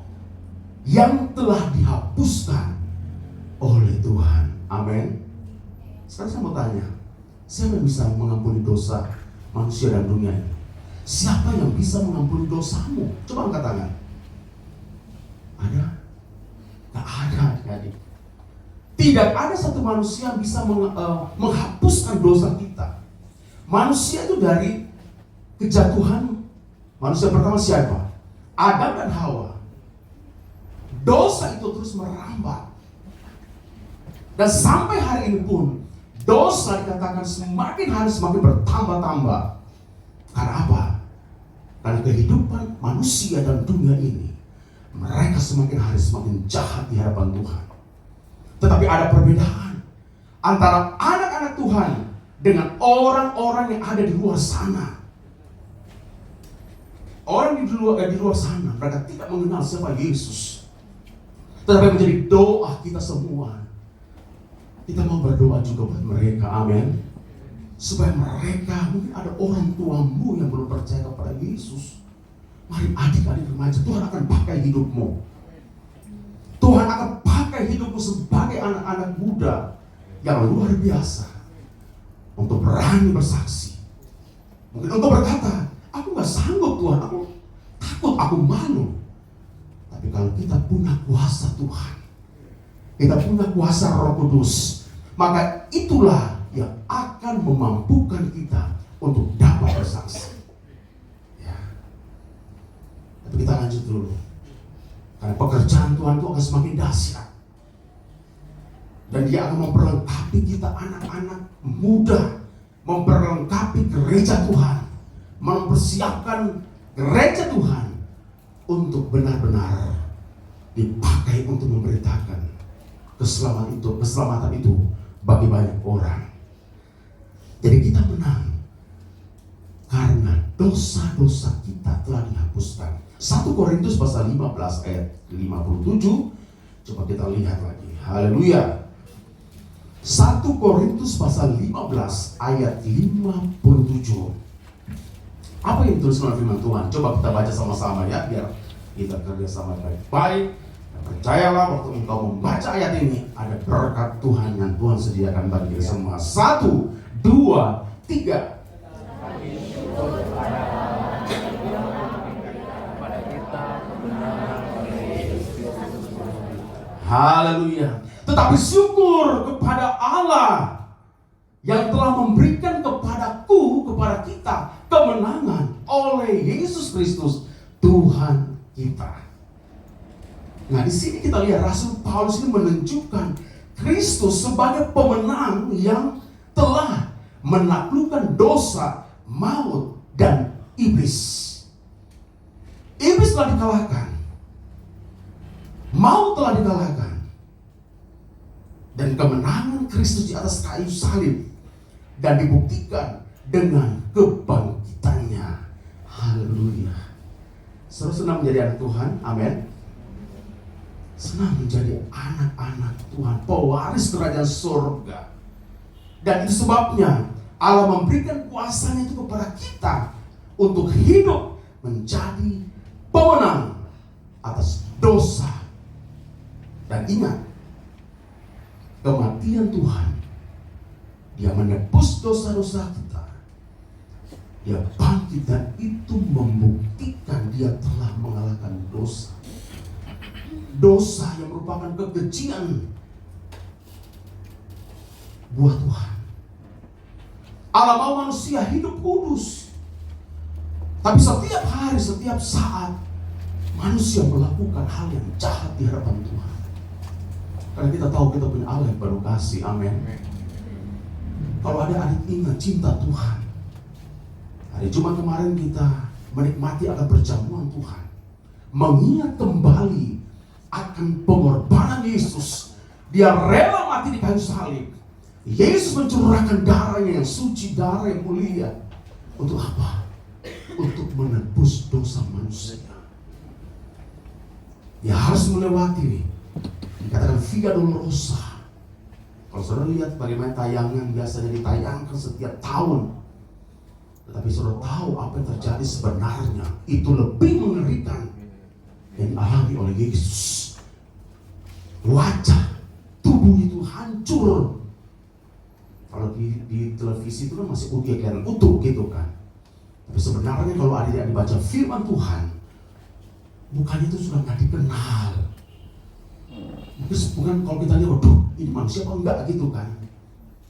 yang telah dihapuskan oleh Tuhan. Amin. Sekarang saya mau tanya, siapa yang bisa mengampuni dosa manusia dan dunia ini? Siapa yang bisa mengampuni dosamu? Coba angkat tangan. Ada? Gak ada, adik-adik. Tidak ada satu manusia yang bisa menghapuskan dosa kita. Manusia itu dari kejatuhan, manusia pertama siapa? Adam dan Hawa. Dosa itu terus merambat. Dan sampai hari ini pun dosa dikatakan semakin hari semakin bertambah-tambah. Karena apa? Karena kehidupan manusia dan dunia ini, mereka semakin hari semakin jahat di hadapan Tuhan. Tetapi ada perbedaan antara anak-anak Tuhan dengan orang-orang yang ada di luar sana. Orang di luar sana, mereka tidak mengenal siapa Yesus. Tetapi menjadi doa kita semua, kita mau berdoa juga buat mereka, amin. Supaya mereka, mungkin ada orang tuamu yang belum percaya kepada Yesus. Mari adik-adik remaja, Tuhan akan pakai hidupmu. Tuhan akan pakai hidupmu sebagai anak-anak muda yang luar biasa untuk berani bersaksi. Mungkin engkau berkata, aku gak sanggup Tuhan, aku takut, aku malu. Tapi kalau kita punya kuasa Tuhan, kita punya kuasa Roh Kudus, maka itulah yang akan memampukan kita untuk dapat bersaksi. Ya. Tapi kita lanjut dulu. Karena pekerjaan Tuhan itu akan semakin dahsyat. Dan Dia akan memperlengkapi kita anak-anak muda, memperlengkapi gereja Tuhan, mempersiapkan gereja Tuhan untuk benar-benar dipakai untuk memberitakan keselamatan itu bagi banyak orang. Jadi kita menang karena dosa-dosa kita telah dihapuskan. 1 Korintus pasal 15 ayat 57. Coba kita lihat lagi. Haleluya. 1 Korintus pasal 15 ayat 57. Apa yang ditulis oleh firman Tuhan? Coba kita baca sama-sama ya, biar kita kerja sama baik-baik. Dan percayalah waktu engkau membaca ayat ini, ada berkat Tuhan yang Tuhan sediakan bagi kita semua. 1, 2, 3. Haleluya. Tetapi syukur kepada Allah yang telah memberikan kepada kita kemenangan oleh Yesus Kristus Tuhan kita. Nah, di sini kita lihat Rasul Paulus ini menunjukkan Kristus sebagai pemenang yang telah menaklukkan dosa, maut, dan iblis. Iblis telah dikalahkan. Maut telah dikalahkan. Dan kemenangan Kristus di atas kayu salib dan dibuktikan dengan kebangkitannya. Haleluya. Saudara senang menjadi anak Tuhan, amin. Senang menjadi anak-anak Tuhan, pewaris kerajaan surga. Dan itu sebabnya Allah memberikan kuasanya itu kepada kita untuk hidup menjadi pemenang atas dosa. Dan ingat, kematian Tuhan, Dia menebus dosa-dosa kita. Dia bangkit dan itu membuktikan Dia telah mengalahkan dosa. Dosa yang merupakan kekejian buat Tuhan. Allah mau manusia hidup kudus. Tapi setiap hari, setiap saat manusia melakukan hal yang jahat di hadapan Tuhan. Karena kita tahu kita punya Allah yang penuh kasih, amin. Kalau ada adik ingat cinta Tuhan. Hari Jumat kemarin kita menikmati akan perjamuan Tuhan, mengingat kembali akan pengorbanan Yesus. Dia rela mati di kayu salib. Yesus mencurahkan darahnya yang suci, darah yang mulia. Untuk apa? Untuk menebus dosa manusia. Dia harus melewati, dikatakan via dolorosa. Kalau saudara lihat bagaimana tayangan biasanya ditayangkan setiap tahun, tetapi saudara tahu apa yang terjadi sebenarnya, itu lebih mengerikan yang dialami oleh Yesus. Wajah tubuh itu hancur. Kalau di televisi itu kan masih kelihatan utuh gitu kan. Tapi sebenarnya kalau ada dibaca firman Tuhan, mukanya itu sudah nggak dikenal. Bukan kalau kita lihat, waduh, ini manusia apa enggak gitu kan.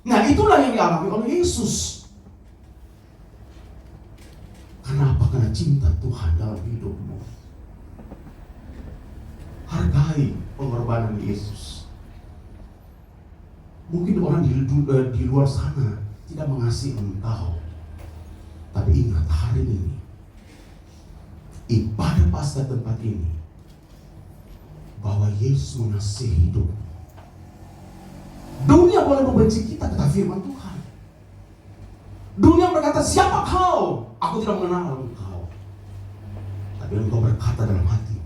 Nah, itulah yang dialami oleh Yesus. Kenapa? Karena cinta Tuhan dalam hidupmu. Hargai pengorbanan Yesus. Mungkin orang di luar sana tidak mengasihi engkau. Tapi ingat, hari ini ibadah Paskah tempat ini, bahwa Yesus mengasihi hidup. Dunia boleh membenci kita, kata firman Tuhan. Dunia berkata, siapa kau? Aku tidak mengenal engkau. Tapi engkau berkata dalam hati,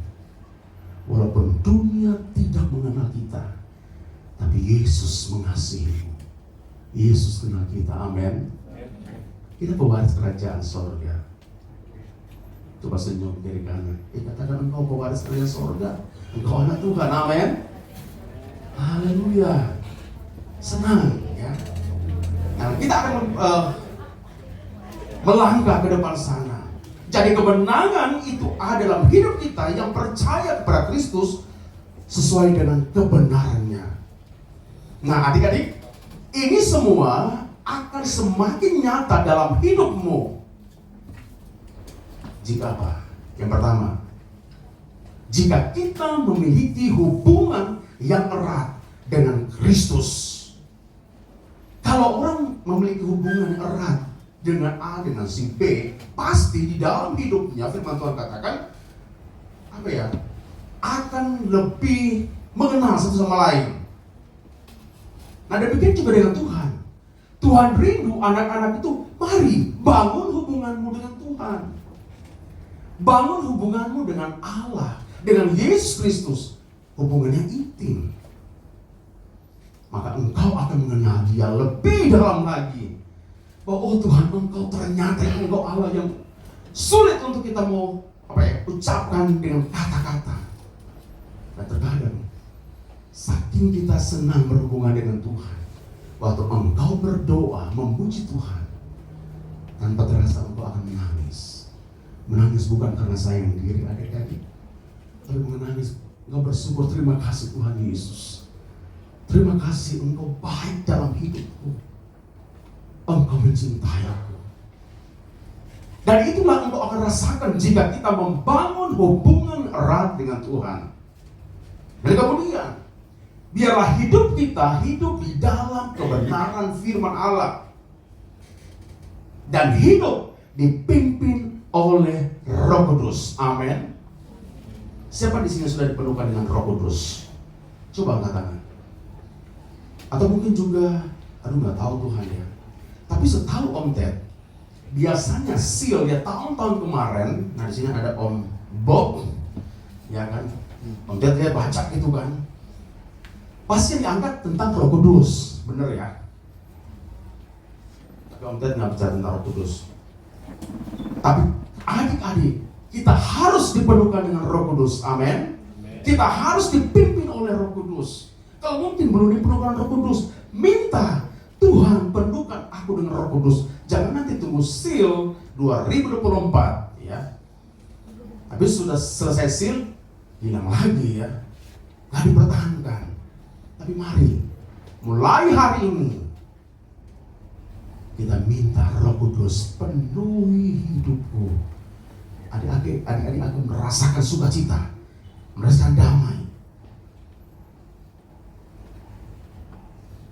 walaupun dunia tidak mengenal kita, tapi Yesus mengasihi. Yesus kenal kita, amin. Kita pewaris kerajaan surga. Coba senyum kiri kanan. Katakan engkau pewaris kerajaan surga. Engkau anak Tuhan, amin. Haleluya. Senang ya. Nah, kita akan melangkah ke depan sana. Jadi kemenangan itu ada dalam hidup kita yang percaya kepada Kristus sesuai dengan kebenarannya. Nah, adik-adik, ini semua akan semakin nyata dalam hidupmu jika apa? Yang pertama, jika kita memiliki hubungan yang erat dengan Kristus. Kalau orang memiliki hubungan erat dengan A dengan si B, pasti di dalam hidupnya firman Tuhan katakan akan lebih mengenal satu sama lain. Nah, demikian juga dengan Tuhan. Tuhan rindu anak-anak itu, mari bangun hubunganmu dengan Tuhan. Bangun hubunganmu dengan Allah, dengan Yesus Kristus. Hubungannya intim. Maka engkau akan mengenal Dia lebih dalam lagi. Bahwa Tuhan, engkau ternyata engkau Allah yang sulit untuk kita mau ucapkan dengan kata-kata. Dan terkadang saking kita senang berhubungan dengan Tuhan, waktu engkau berdoa memuji Tuhan, tanpa terasa engkau akan menangis. Menangis bukan karena sayang diri adik-adik, tapi menangis engkau bersyukur, terima kasih Tuhan Yesus. Terima kasih engkau baik dalam hidupku. Engkau mencintai aku. Dan itulah engkau akan rasakan jika kita membangun hubungan erat dengan Tuhan. Dan kemudian biarlah hidup kita hidup di dalam kebenaran firman Allah. Dan hidup dipimpin oleh Roh Kudus. Amin. Siapa di sini sudah dipenuhkan dengan Roh Kudus? Coba angkat tangan. Atau mungkin juga, nggak tahu Tuhan ya. Tapi setahu Om Ted, biasanya seal ya tahun-tahun kemarin. Nah di sini ada Om Bob, ya kan? Om Ted dia baca gitu kan. Pasti diangkat tentang Roh Kudus, bener ya? Tapi Om Ted nggak bicara tentang Roh Kudus. Tapi adik-adik, kita harus dipenuhkan dengan Roh Kudus, amin. Kita harus dipimpin oleh Roh Kudus. Kalau mungkin belum dipenuhkan Roh Kudus, minta Tuhan penuhkan aku dengan Roh Kudus. Jangan nanti tunggu seal 2024 ya. Habis sudah selesai seal, hilang lagi ya. Gak dipertahankan. Tapi mari, mulai hari ini kita minta Roh Kudus penuhi hidupku. Adik-adik akan merasakan sukacita, merasakan damai.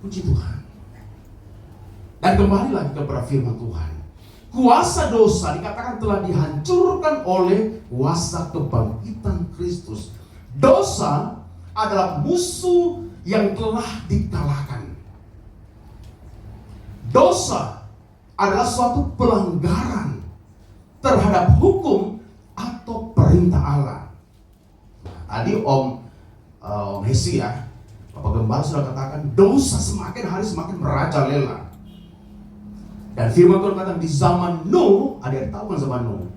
Puji Tuhan. Dan kembali lagi kepada firman Tuhan. Kuasa dosa dikatakan telah dihancurkan oleh kuasa kebangkitan Kristus. Dosa adalah musuh yang telah dikalahkan. Dosa adalah suatu pelanggaran terhadap hukum atau perintah Allah. Tadi Om Hesi ya, Bapak Gembala sudah katakan dosa semakin hari semakin merajalela. Dan firman Tuhan katakan di zaman Nuh, ada yang tahu kan zaman Nuh?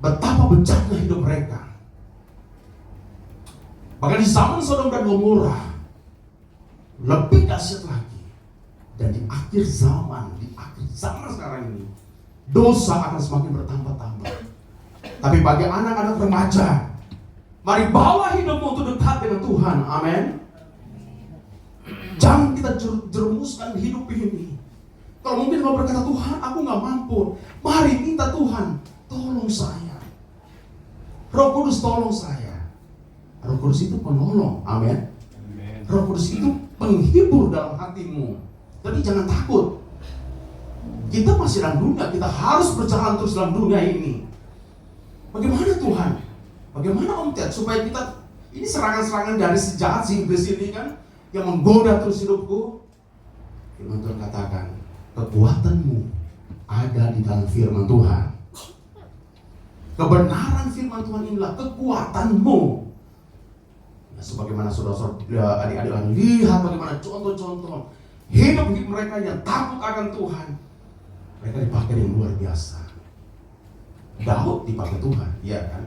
Betapa bejatnya hidup mereka. Bahkan di zaman Sodom dan Gomora lebih dahsyat lagi. Dan di akhir zaman sekarang ini, dosa akan semakin bertambah-tambah. Tapi bagi anak-anak remaja, mari bawa hidupmu untuk dekat dengan Tuhan, amin. Jangan kita jerumuskan hidup ini. Kalau mungkin kau berkata, Tuhan aku gak mampu, mari minta Tuhan, tolong saya. Roh Kudus tolong saya. Roh Kudus itu penolong, amin. Roh Kudus itu penghibur dalam hatimu. Jadi jangan takut. Kita masih dalam dunia, kita harus berjalan terus dalam dunia ini. Bagaimana Tuhan? Bagaimana Om Ted supaya kita, ini serangan-serangan dari si jahat, si iblis ini kan, yang menggoda terus hidupku. Firman Tuhan katakan, kekuatanmu ada di dalam firman Tuhan. Kebenaran firman Tuhan inilah kekuatanmu. Nah, sebagaimana saudara-saudara adik-adik lihat bagaimana contoh-contoh hidup mereka yang takut akan Tuhan. Mereka dipakai yang luar biasa. Daud dipakai Tuhan, ya kan?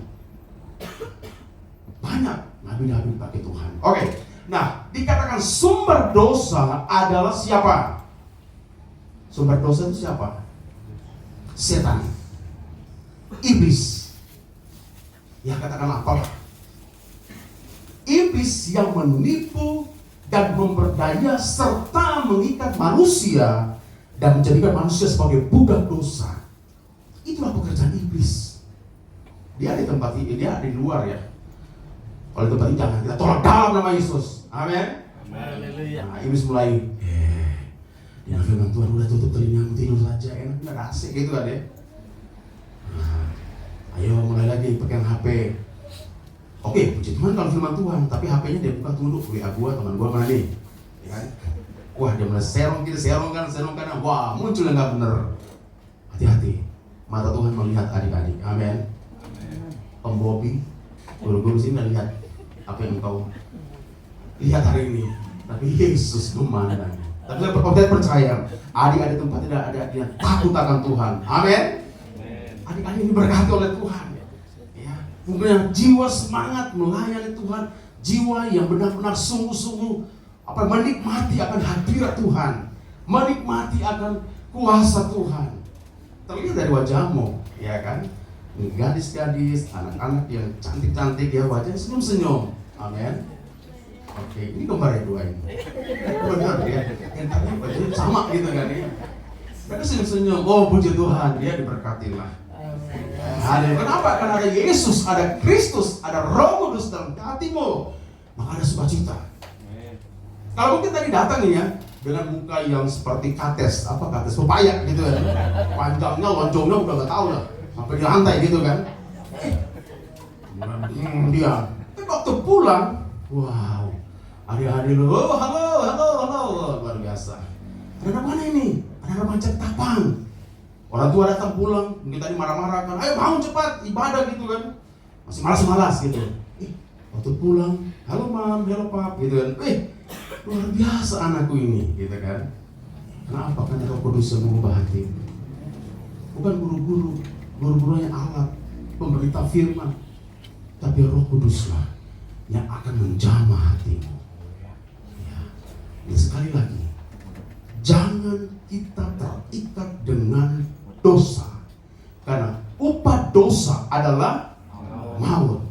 Banyak nabi-nabi dipakai Tuhan. Oke, nah dikatakan sumber dosa adalah siapa? Sumber dosa itu siapa? Setan, iblis. Ya katakan apa? Iblis yang menipu dan memperdaya serta mengikat manusia dan menjadikan manusia sebagai budak dosa. Itulah pekerjaan iblis. Dia di tempat ini, dia di luar ya. Kalau di tempat ini jangan kita tolak dalam nama Yesus. Amin. Haleluya. Nah, iblis mulai, dengan firman Tuhan udah tutup telingamu, tidur saja, enak nggak asik gitu kan ya. Nah, ayo mulai lagi pegang HP. Oke, puji Tuhan kalau firman Tuhan, tapi HP-nya dia buka tunduk, WA gua, teman gua mana nih, ya kan? Wah, dia mulai serong kiri, serong kanan, wah muncul yang nggak bener. Hati-hati, mata Tuhan melihat adik-adik, amin. Om Bobby, guru-guru sini lihat apa yang engkau lihat hari ini, tapi Yesus memandang. Tapi saya percaya, adik-adik tempat tidak ada yang takut akan Tuhan, amin. Adik-adik ini berkati oleh Tuhan. Punya jiwa semangat melayani Tuhan, jiwa yang benar-benar sungguh-sungguh menikmati akan hadirat Tuhan, menikmati akan kuasa Tuhan. Terlihat dari wajahmu, ya kan? Ini gadis-gadis, anak-anak yang cantik-cantik, ya wajahnya senyum-senyum, amin. Oke, ini kembar yang dua ini. Benar ya, yang tadi wajahnya sama gitu kan ya. Mereka senyum-senyum, oh puji Tuhan, dia diberkatilah. Kenapa? Karena ada Yesus, ada Kristus, ada Roh Kudus dalam hatimu, maka ada sukacita. Kalau mungkin tadi datang nih ya dengan muka yang seperti kates, apa kates pepaya gitu kan, panjangnya, lonjongnya udah nggak tahu lah, sampai di lantai gitu kan. Dia, tapi waktu pulang, wow, adik-adik lu, oh, halo, luar biasa. Ada anak mana ini? Ada remaja Ketapang. Orang tua datang pulang, mungkin tadi marah-marah kan, ayo bangun cepat, ibadah gitu kan. Masih malas-malas gitu. Waktu pulang, halo mam, halo pap gitu kan. Luar biasa anakku ini gitu kan. Kenapa? Karena Roh Kudus yang mengubah hati. Bukan guru-gurunya alat, pemberita firman, tapi Roh Kuduslah yang akan menjamah hatimu. Ya. Ini sekali lagi, jangan kita terikat dengan dosa, karena upah dosa adalah maut.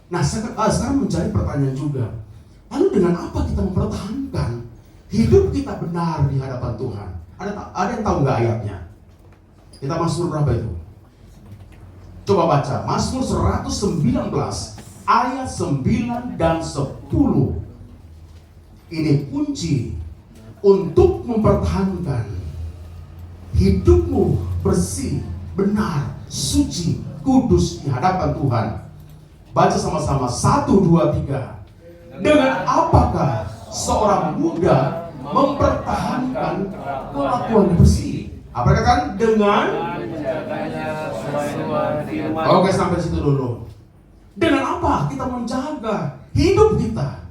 Nah sekarang menjadi pertanyaan juga, lalu dengan apa kita mempertahankan hidup kita benar di hadapan Tuhan? Ada yang tahu nggak ayatnya? Kita Mazmur berapa itu? Coba baca Mazmur 119 ayat 9 dan 10. Ini kunci untuk mempertahankan hidupmu bersih, benar, suci, kudus di hadapan Tuhan. Baca sama-sama 1, 2, 3. Dengan apakah seorang muda mempertahankan kelakuan bersih? Apa katakan? Dengan Oke, sampai situ dulu. Dengan apa kita menjaga hidup kita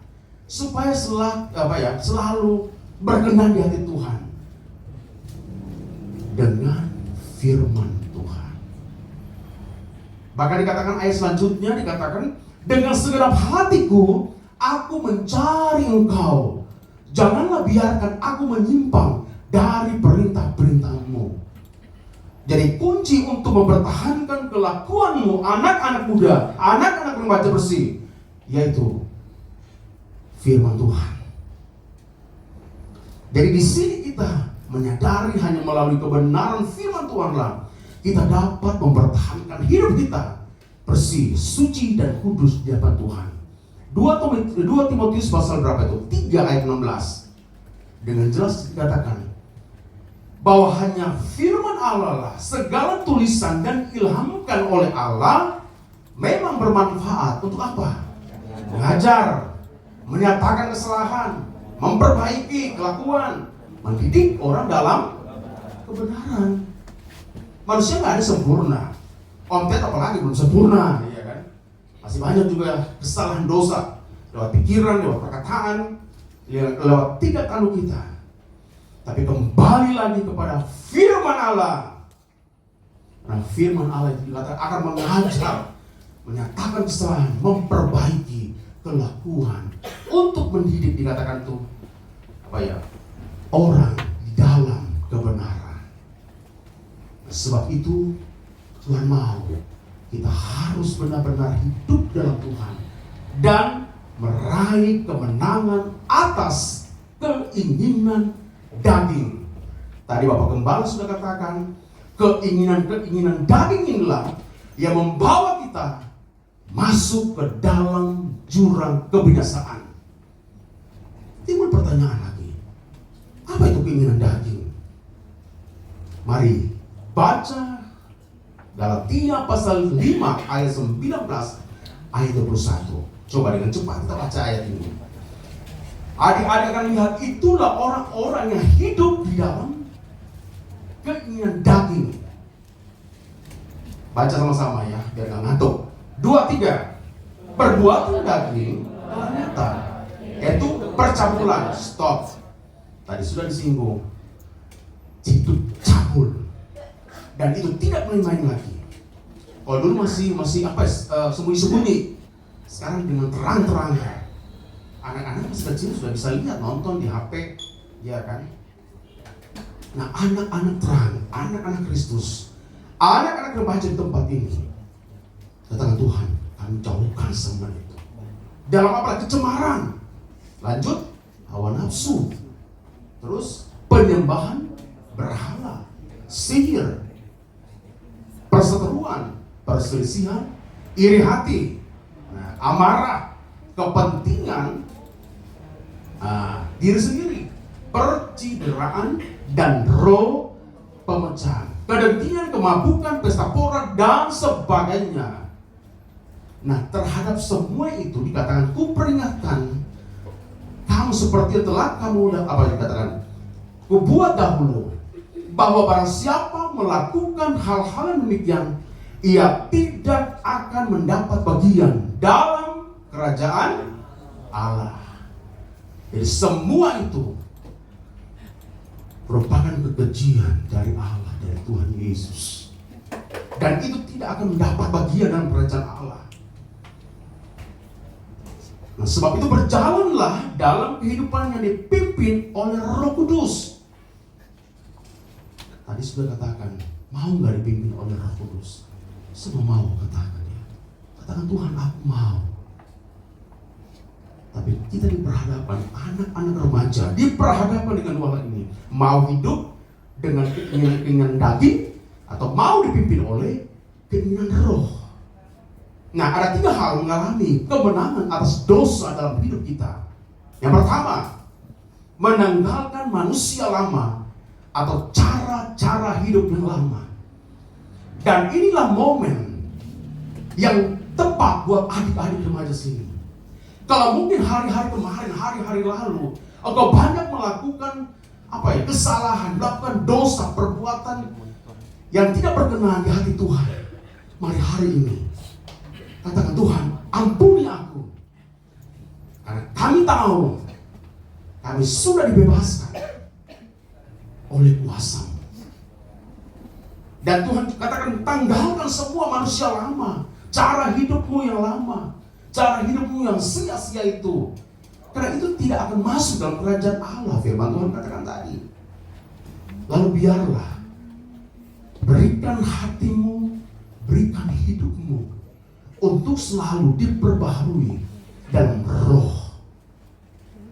supaya selalu berkenan di hati Tuhan? Dengan firman Tuhan. Bahkan dikatakan ayat selanjutnya, dikatakan dengan segenap hatiku aku mencari engkau, janganlah biarkan aku menyimpang dari perintah-perintahmu. Jadi kunci untuk mempertahankan kelakuanmu, anak-anak muda, anak-anak remaja bersih, yaitu firman Tuhan. Jadi di sini kita menyadari hanya melalui kebenaran firman Tuhanlah kita dapat mempertahankan hidup kita bersih, suci dan kudus di hadapan Tuhan. 2 Timotius pasal berapa itu? 3 ayat 16. Dengan jelas dikatakan bahwa hanya firman Allah lah segala tulisan dan ilhamkan oleh Allah memang bermanfaat untuk apa? Mengajar, menyatakan kesalahan, memperbaiki kelakuan, mendidik orang dalam kebenaran. Manusia nggak ada sempurna. Om Ted apalagi belum sempurna, ya kan? Masih banyak juga kesalahan dosa lewat pikiran, lewat perkataan, lewat tindak tanduk kita. Tapi kembali lagi kepada firman Allah. Nah, firman Allah itu dikatakan akan mengajar, menyatakan kesalahan, memperbaiki kelakuan, untuk mendidik, dikatakan tuh orang di dalam kebenaran. Sebab itu Tuhan mau kita harus benar-benar hidup dalam Tuhan dan meraih kemenangan atas keinginan daging. Tadi Bapak Gembala sudah katakan, keinginan daging inilah yang membawa kita masuk ke dalam jurang kebinasaan. pertanyaan lagi. Apa itu keinginan daging? Mari baca Galatia pasal 5 ayat 19 ayat 21. Coba dengan cepat kita baca ayat ini. Adik-adik akan lihat itulah orang-orang yang hidup di dalam keinginan daging. Baca sama-sama ya, biar gak ngantuk. 2, 3. Perbuatan daging adalah nyata, yaitu percabulan. Stop. Tadi sudah disinggung. Itu cabul. Dan itu tidak main-main lagi. Kalau dulu masih sembunyi-sembunyi. Sekarang dengan terang-terangan. Anak-anak masih kecil sudah bisa lihat, nonton di HP, ya kan? Nah, anak-anak terang, anak-anak Kristus, anak-anak remaja di tempat ini, katakan Tuhan, kami jauhkan semua itu. Dalam apa? Kecemaran. Lanjut, hawa nafsu. Terus penyembahan berhala, sihir, perseteruan, perselisihan, iri hati, amarah, kepentingan diri sendiri, percideraan, dan roh pemecahan, kedengkian, kemabukan, pesta pora, dan sebagainya. Nah, terhadap semua itu dikatakan, kuperingatkan kamu seperti yang telah kamu dikatakan, kubuat dahulu, bahwa barang siapa melakukan hal-hal yang demikian, ia tidak akan mendapat bagian dalam kerajaan Allah. Jadi semua itu merupakan kekejian dari Allah, dari Tuhan Yesus. Dan itu tidak akan mendapat bagian dalam kerajaan Allah. Nah, sebab itu berjalanlah dalam kehidupan yang dipimpin oleh Roh Kudus. Tadi sudah katakan, mau nggak dipimpin oleh Roh Kudus? Semua mau, katakan ya. Katakan Tuhan, aku mau. Tapi kita diperhadapkan, anak-anak remaja diperhadapkan dengan dua hal ini. Mau hidup dengan keinginan daging, atau mau dipimpin oleh keinginan roh. Nah, ada 3 hal mengalami kemenangan atas dosa dalam hidup kita. Yang pertama, menanggalkan manusia lama atau cara-cara hidup yang lama. Dan inilah momen yang tepat buat adik-adik remaja sini. Kalau mungkin hari-hari kemarin, hari-hari lalu, engkau banyak melakukan kesalahan, melakukan dosa, perbuatan yang tidak berkenan di hati Tuhan. Mari hari ini katakan, Tuhan, ampuni aku. Karena kami tahu kami sudah dibebaskan oleh kuasa-Mu. Dan Tuhan katakan, tanggalkan semua manusia lama, cara hidupmu yang lama, cara hidupmu yang sia-sia itu. Karena itu tidak akan masuk dalam kerajaan Allah, firman Tuhan katakan tadi. Lalu biarlah, berikan hatimu, berikan hidupmu untuk selalu diperbaharui dalam roh,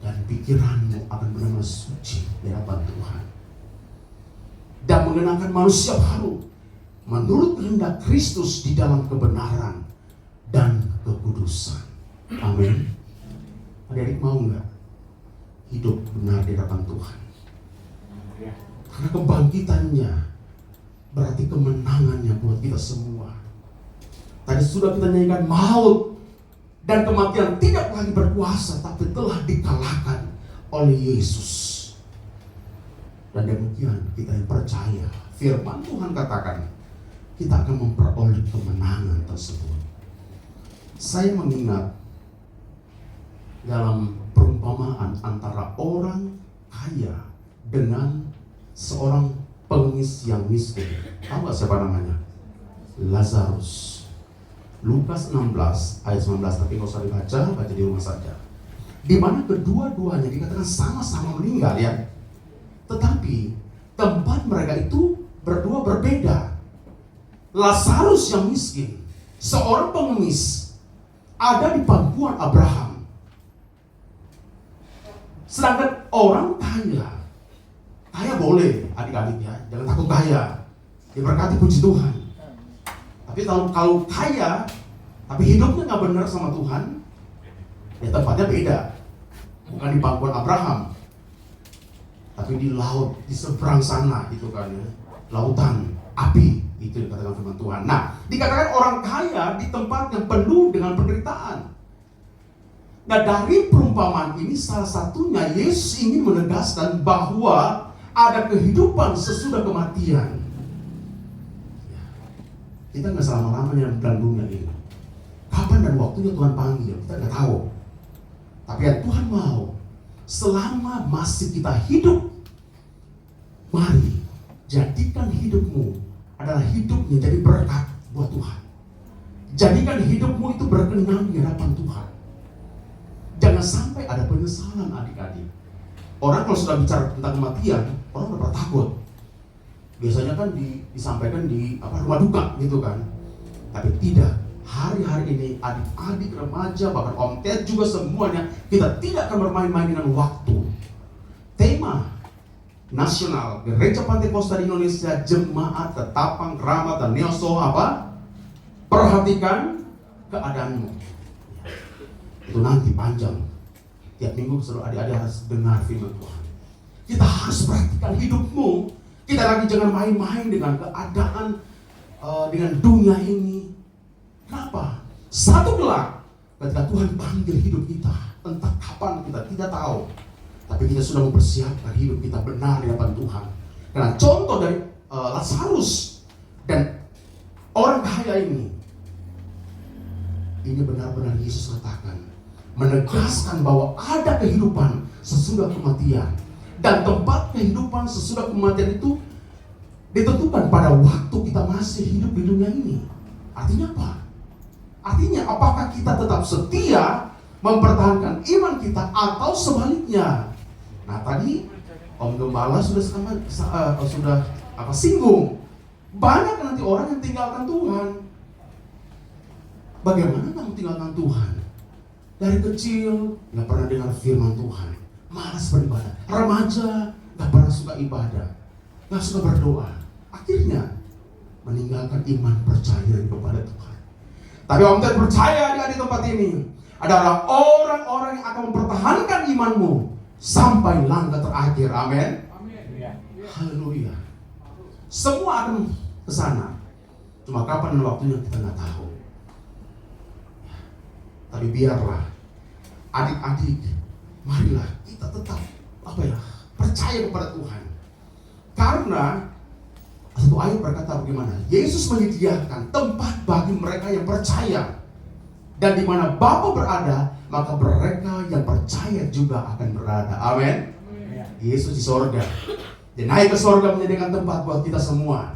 dan pikiranmu akan benar-benar suci di hadapan Tuhan, dan mengenakan manusia baru menurut kehendak Kristus di dalam kebenaran dan kekudusan. Amin. Adik-adik mau nggak hidup benar di hadapan Tuhan? Karena kebangkitannya berarti kemenangannya buat kita semua. Tadi sudah kita nyanyikan, maut dan kematian tidak lagi berkuasa, tapi telah dikalahkan oleh Yesus. Dan demikian kita yang percaya, firman Tuhan katakan, kita akan memperoleh kemenangan tersebut. Saya mengingat dalam perumpamaan antara orang kaya dengan seorang pengemis yang miskin. Tahu gak siapa namanya? Lazarus. Lukas 16 ayat 19, tapi nggak usah dibaca, baca di rumah saja. Di mana kedua-duanya dikatakan sama-sama meninggal ya. Tetapi tempat mereka itu berdua berbeda. Lazarus yang miskin, seorang pengemis, ada di pangkuan Abraham. Sedangkan orang kaya boleh adik-adik ya, jangan takut kaya, diberkati puji Tuhan. Tapi kalau kaya, tapi hidupnya nggak benar sama Tuhan, ya tempatnya beda. Bukan di pangkuan Abraham, Tapi di laut, di seberang sana gitu kan ya, lautan api, itu dikatakan firman Tuhan. Nah, dikatakan orang kaya di tempat yang penuh dengan penderitaan. Nah, dari perumpamaan ini salah satunya Yesus ingin menegaskan bahwa ada kehidupan sesudah kematian. Kita nggak selama-lamanya dalam dunia ini. Kapan dan waktunya Tuhan panggil, kita nggak tahu. Tapi yang Tuhan mau, selama masih kita hidup, mari jadikan hidupmu adalah hidup yang jadi berkat buat Tuhan. Jadikan hidupmu itu berkenan di hadapan Tuhan. Jangan sampai ada penyesalan adik-adik. Orang kalau sudah bicara tentang kematian, orang udah takut. Biasanya kan disampaikan di rumah duka gitu kan. Tapi tidak. Hari-hari ini adik-adik, remaja, bahkan Om Ted juga semuanya, kita tidak akan bermain-main dengan waktu. Tema nasional Gereja Pantekosta di Indonesia, Jemaat Ketapang, Keramat, dan Neoso apa? Perhatikan keadaanmu. Itu nanti panjang. Tiap minggu seluruh adik-adik harus dengar firman Tuhan. Kita harus perhatikan hidupmu. Kita lagi jangan main-main dengan keadaan, dengan dunia ini. Kenapa? Satu kelak ketika Tuhan panggil hidup kita, entah kapan kita tidak tahu. Tapi kita sudah mempersiapkan hidup kita benar di hadapan Tuhan. Karena contoh dari Lazarus dan orang kaya ini benar-benar Yesus katakan, menegaskan bahwa ada kehidupan sesudah kematian. Dan tempat kehidupan sesudah kematian itu ditentukan pada waktu kita masih hidup di dunia ini. Artinya apa? Artinya apakah kita tetap setia mempertahankan iman kita atau sebaliknya? Nah, tadi Om Gembala sudah singgung. Banyak nanti orang yang tinggalkan Tuhan. Bagaimana kamu tinggalkan Tuhan? Dari kecil nggak pernah dengar firman Tuhan, malas beribadah. Remaja nggak pernah suka ibadah, nggak suka berdoa. Akhirnya meninggalkan iman percaya kepada Tuhan. Tapi Om Ted percaya di tempat ini adalah orang-orang yang akan mempertahankan imanmu sampai langkah terakhir. Amin. Haleluya. Semua akan ke sana. Cuma kapan dan waktunya kita nggak tahu. Tapi biarlah adik-adik, marilah kita tetap percaya kepada Tuhan. Karena satu ayat berkata bagaimana? Yesus menyediakan tempat bagi mereka yang percaya. Dan di mana Bapa berada, maka mereka yang percaya juga akan berada. Amin. Yesus di sorga. Dia naik ke sorga menyediakan tempat buat kita semua.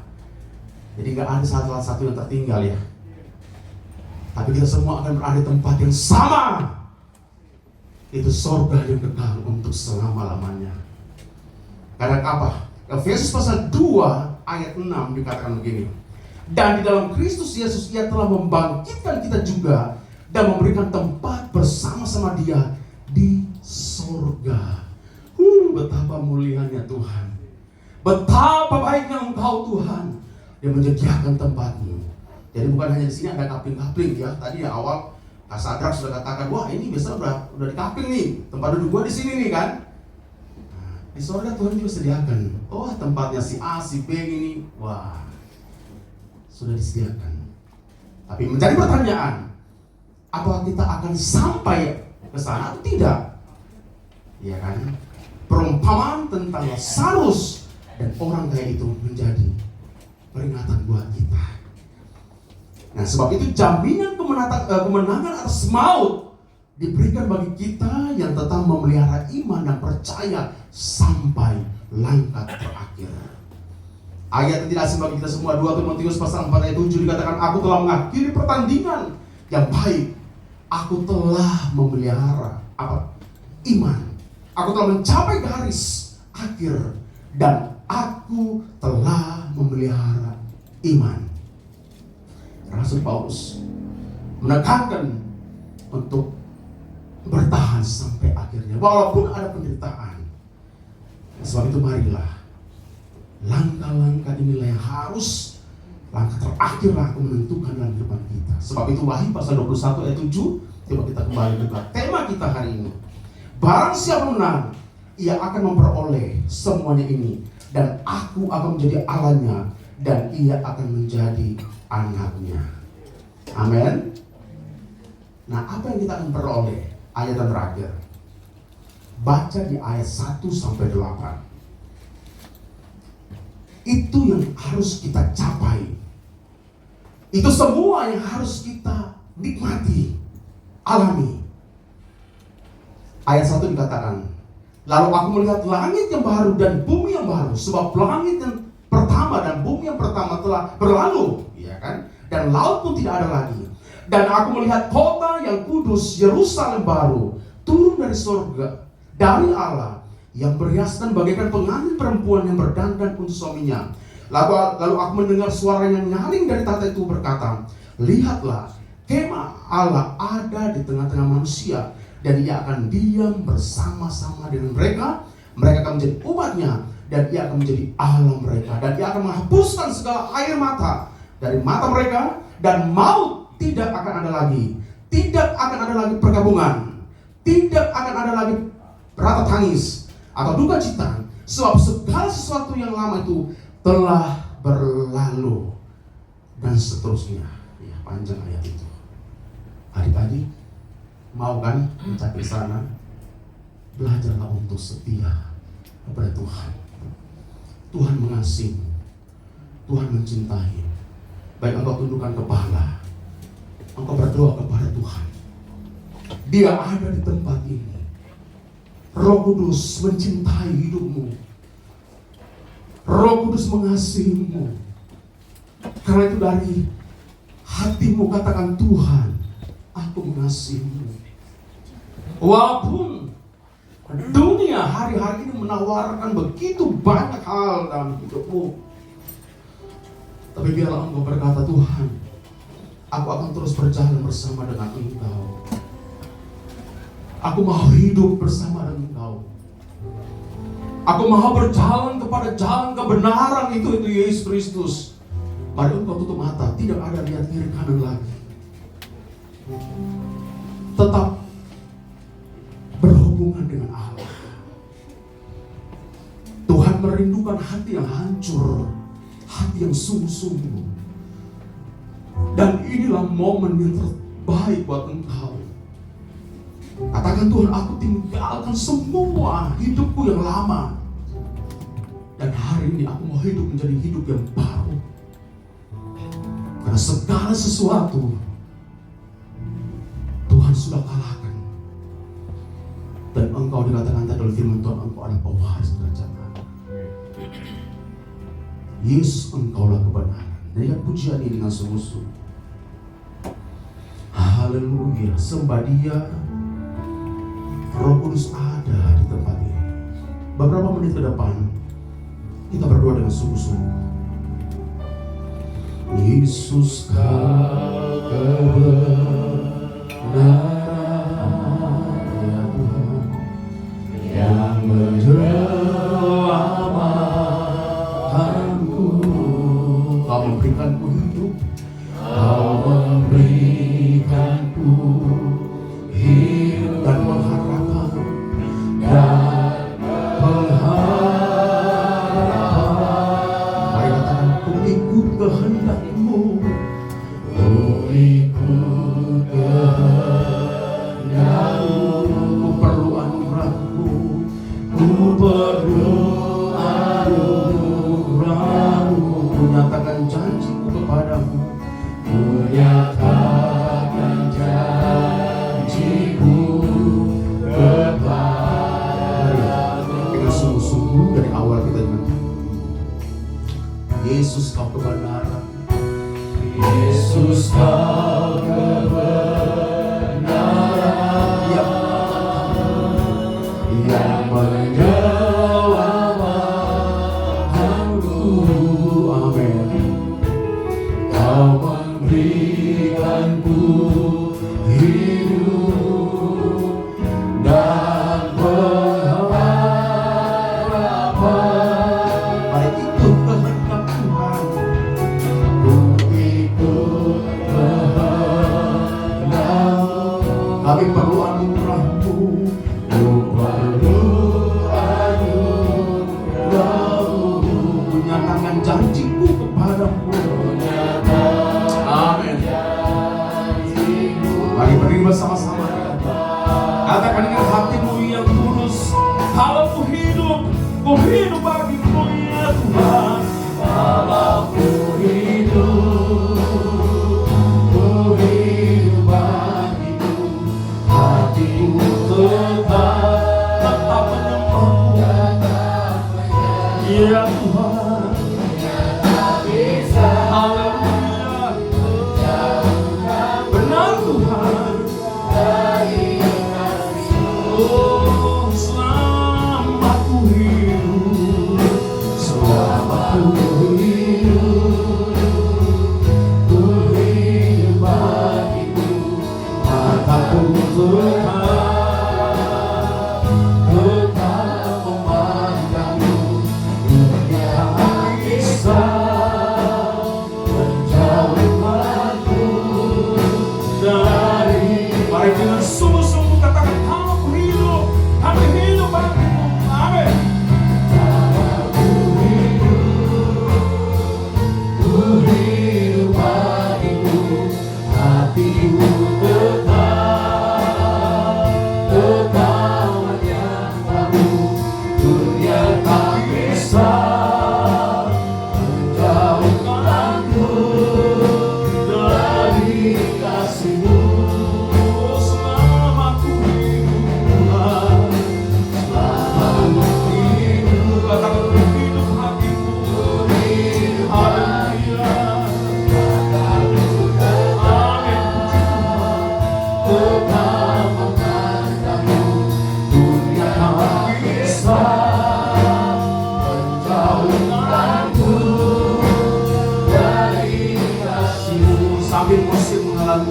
Jadi gak ada salah satu yang tertinggal ya. Tapi kita semua akan berada di tempat yang sama. Itu sorga yang kekal untuk selama-lamanya. Karena apa? Efesus pasal 2 ayat 6 dikatakan begini. Dan di dalam Kristus Yesus Ia telah membangkitkan kita juga dan memberikan tempat bersama-sama Dia di sorga. Betapa mulianya Tuhan. Betapa baiknya Engkau Tuhan yang menyediakan tempatmu. Jadi bukan hanya di sini ada kapling-kapling ya. Tadi ya awal Kak Sadrak sudah katakan, wah ini biasa udah dikapling nih, tempat duduk gua di sini nih kan. Nah, di sorga Tuhan juga sediakan. Oh tempatnya si A, si B ini, wah sudah disediakan. Tapi menjadi pertanyaan, apakah kita akan sampai ke sana atau tidak? Ya kan? Perumpamaan tentang Lazarus dan orang kaya itu menjadi peringatan buat kita. Nah sebab itu jaminan kemenangan atas maut diberikan bagi kita yang tetap memelihara iman dan percaya sampai langkah terakhir. Ayat yang tidak asing bagi kita semua, 2 Timotius pasal 4 ayat 7 dikatakan, aku telah mengakhiri pertandingan yang baik. Aku telah memelihara iman. Aku telah mencapai garis akhir dan aku telah memelihara iman. Rasul Paulus menekankan untuk bertahan sampai akhirnya walaupun ada penderitaan. Sebab itu marilah langkah-langkah inilah yang harus langkah terakhirlah menentukan dalam kehidupan kita. Sebab itu Wahyu pasal 21 ayat 7. Coba kita kembali ke tema kita hari ini. Barang siapa menang, ia akan memperoleh semuanya ini, dan aku akan menjadi Allahnya, dan ia akan menjadi anaknya. Amin. Nah, apa yang kita akan peroleh? Ayat yang terakhir, baca di ayat 1-8. Itu yang harus kita capai. Itu semua yang harus kita nikmati, alami. Ayat 1 dikatakan, lalu aku melihat langit yang baru dan bumi yang baru, sebab langit yang pertama dan bumi yang pertama telah berlalu, ya kan? Dan laut pun tidak ada lagi. Dan aku melihat kota yang kudus, Yerusalem baru, turun dari surga, dari Allah, yang berhiaskan bagaikan pengantin perempuan yang berdandan untuk suaminya. Lalu aku mendengar suara yang nyaring dari tahta itu berkata, lihatlah, kemah Allah ada di tengah-tengah manusia, dan ia akan diam bersama-sama dengan mereka. Mereka akan menjadi umatnya, dan ia akan menjadi Allah mereka. Dan ia akan menghapuskan segala air mata dari mata mereka, dan maut tidak akan ada lagi. Tidak akan ada lagi perkabungan. Tidak akan ada lagi rata tangis atau duka cita, sebab segala sesuatu yang lama itu telah berlalu. Dan seterusnya. Ya, panjang ayat itu. Adik-adik, mau kan mencapai sana? Belajarlah untuk setia kepada Tuhan. Tuhan mengasihi, Tuhan mencintai. Baik engkau tundukkan kepala, engkau berdoa kepada Tuhan. Dia ada di tempat ini. Roh Kudus mencintai hidupmu. Roh Kudus mengasihimu. Karena itu dari hatimu katakan, Tuhan, aku mengasihimu. Walaupun dunia hari-hari ini menawarkan begitu banyak hal dalam hidupmu, tapi biarlah engkau berkata, Tuhan, aku akan terus berjalan bersama dengan engkau. Aku mau hidup bersama dengan engkau. Aku mau berjalan kepada jalan kebenaran itu Yesus Kristus. Mari engkau tutup mata, tidak ada lihat kiri kanan lagi. Tetap berhubungan dengan Allah. Tuhan merindukan hati yang hancur, hati yang sungguh-sungguh. Dan inilah momen yang terbaik buat engkau. Katakan, Tuhan, aku tinggalkan semua hidupku yang lama, dan hari ini aku mau hidup menjadi hidup yang baru. Karena segala sesuatu Tuhan sudah kalahkan. Dan engkau dikatakan tadi oleh firman Tuhan, engkau adalah pewaris kerajaan Allah. Yesus, engkaulah kebenaran. Dengan pujian ini dengan sungguh-sungguh. Haleluya, sembah Dia. Roh Kudus ada di tempat ini. Beberapa menit ke depan kita berdoa dengan sungguh-sungguh. Yesus, Kau kebenaran, ya Tuhan, yang menyelamatkanku. Kau memberikanku hidup. Kau memberikanku hidup dan pengharapan. Dan pengharapan. Mari katakan, ku ikut kehendak-Mu. Ku ikut kehendak-Mu. Katakan dengan hatimu yang tulus, kalau ku hidup bagimu ya Tuhan. Kalau ku hidup bagimu, hatiku tetap menyembahmu ya Tuhan. Haleluya, benar Tuhan. Oh, selama ku hidup bagimu, mataku tetap memandangmu. Dunia bisa menjauhkanku dari. Mari dengan sungguh-sungguh katakan, kalau ku hidup bagimu. Amin. Ku hidup bagimu, hatiku tetap menyembahmu. Dunia tak bisa menjauhkanku dari kasih-Mu. Selama ku hidup Tuhan, selama ku hidup, katakan ku hidup bagimu. Haleluya. Amin. Tetap memandangmu. Dunia tak bisa menjauhkanku dari kasih-Mu. Sambil musik mengalami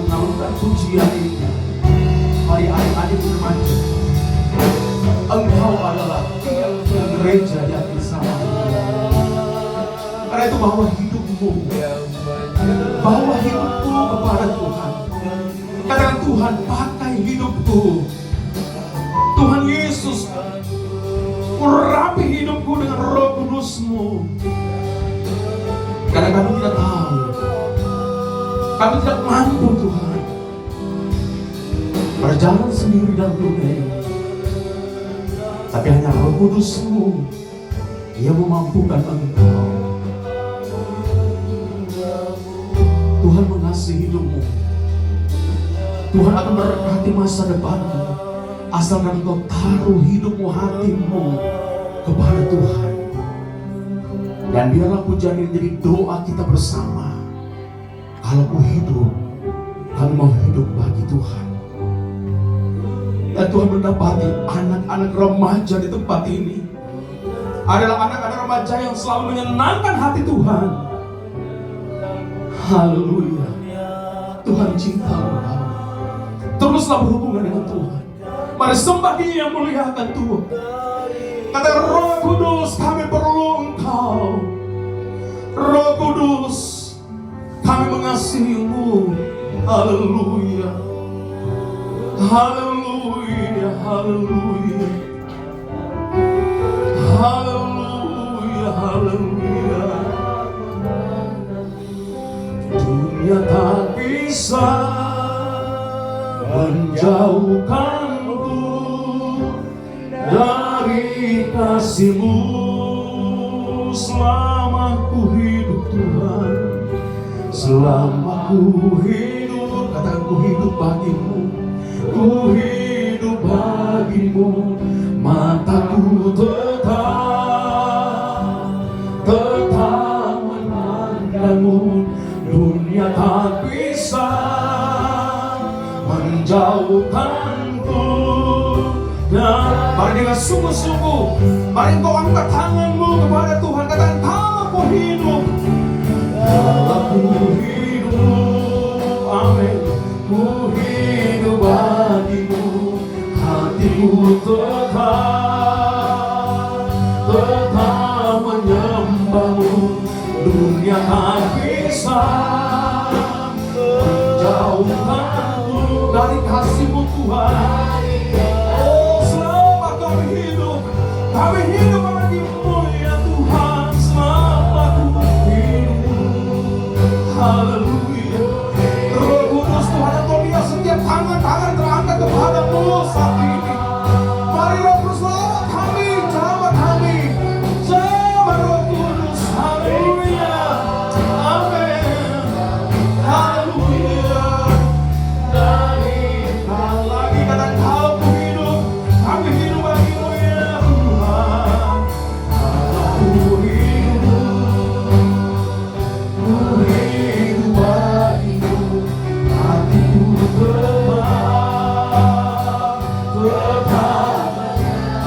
pujian ini, mari adik-adik remaja, engkau adalah gereja yang bersama. Karena itu bawa hidupmu kepada Tuhan. Katakan, Tuhan, pakai hidupku. Tuhan Yesus, urapi hidupku dengan Roh Kudus-Mu. Karena kami tidak tahu, kami tidak mampu Tuhan berjalan sendiri dalam dunia ini. Tapi hanya Roh Kudus-Mu yang memampukan engkau. Tuhan mengasihi hidupmu. Tuhan akan memberkati masa depanmu, asalkan engkau taruh hidupmu, hatimu kepada Tuhan. Dan biarlah pujian ini jadi doa kita bersama. Kalau ku hidup, kami mau hidup bagi Tuhan. Dan Tuhan mendapati anak-anak remaja di tempat ini adalah anak-anak remaja yang selalu menyenangkan hati Tuhan. Haleluya. Tuhan cinta engkau. Teruslah berhubungan dengan Tuhan. Mari sembah Dia yang muliakan Tuhan. Kata Roh Kudus, kami perlu Engkau. Roh Kudus, kami mengasihi-Mu. Haleluya. Haleluya. Haleluya. Haleluya. Haleluya. Dunia tak bisa menjauhkanku dari kasih-Mu. Selama ku hidup Tuhan, selama ku hidup, katakan ku hidup bagimu. Ku hidup bagimu, mataku tetap memandangmu. Dunia tak bisa menjauhkanku. Dan mari dengan sungguh-sungguh, mari kau angkat tanganmu kepada Tuhan. Katakan, kalau aku hidup, amin. Ku hidup bagimu, hatiku tetap menyembahmu. Dunia tak bisa menjauhkanku dari kasih-Mu Tuhan. Oh, selama kami hidup bagimu ya Tuhan. Selama ku hidup, haleluya. Roh Kudus Tuhan, Engkau lihat setiap tangan terangkat kepadamu saat ini.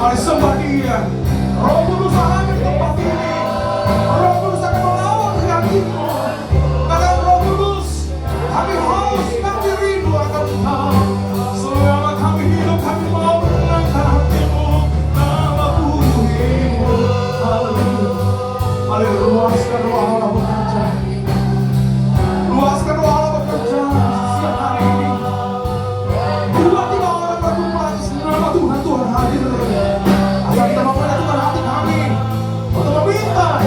Mari sembah Dia. Roh Kudus ada di tempat ini. Roh Kudus akan melawat hatimu. Kata Roh Kudus, kami haus, kami rindu akan Engkau. Selama kami hidup, kami mau menyenangkan hatimu. Nama-Mu hidup. Haleluya. Haleluya. Luaskan roh Allah bekerja. Luaskan roh Allah bekerja siang hari ini. 2-3 orang berkumpul atas nama Tuhan, Tuhan hadir. Asal kita mau menyatukan hati kami untuk meminta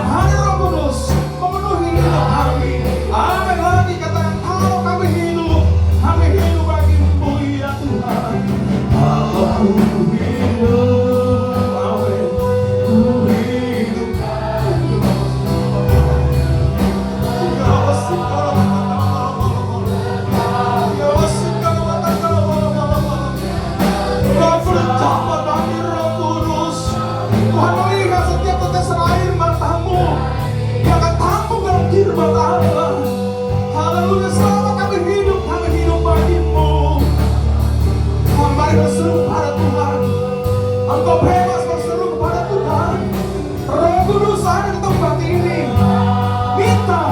hadir Roh Kudus memenuhi hidup kami. Amin lagi katakan, kalau kami hidup bagimu ya Tuhan. Aku hidup, amin. Ku hidup. Tuhan melihat setiap tetesan air matamu yang akan tampung dalam firman Allah. Haleluya, selama kami hidup bagimu. Mari berseru kepada Tuhan. Engkau bebas berseru kepada Tuhan. Roh Kudus ada di tempat ini. Minta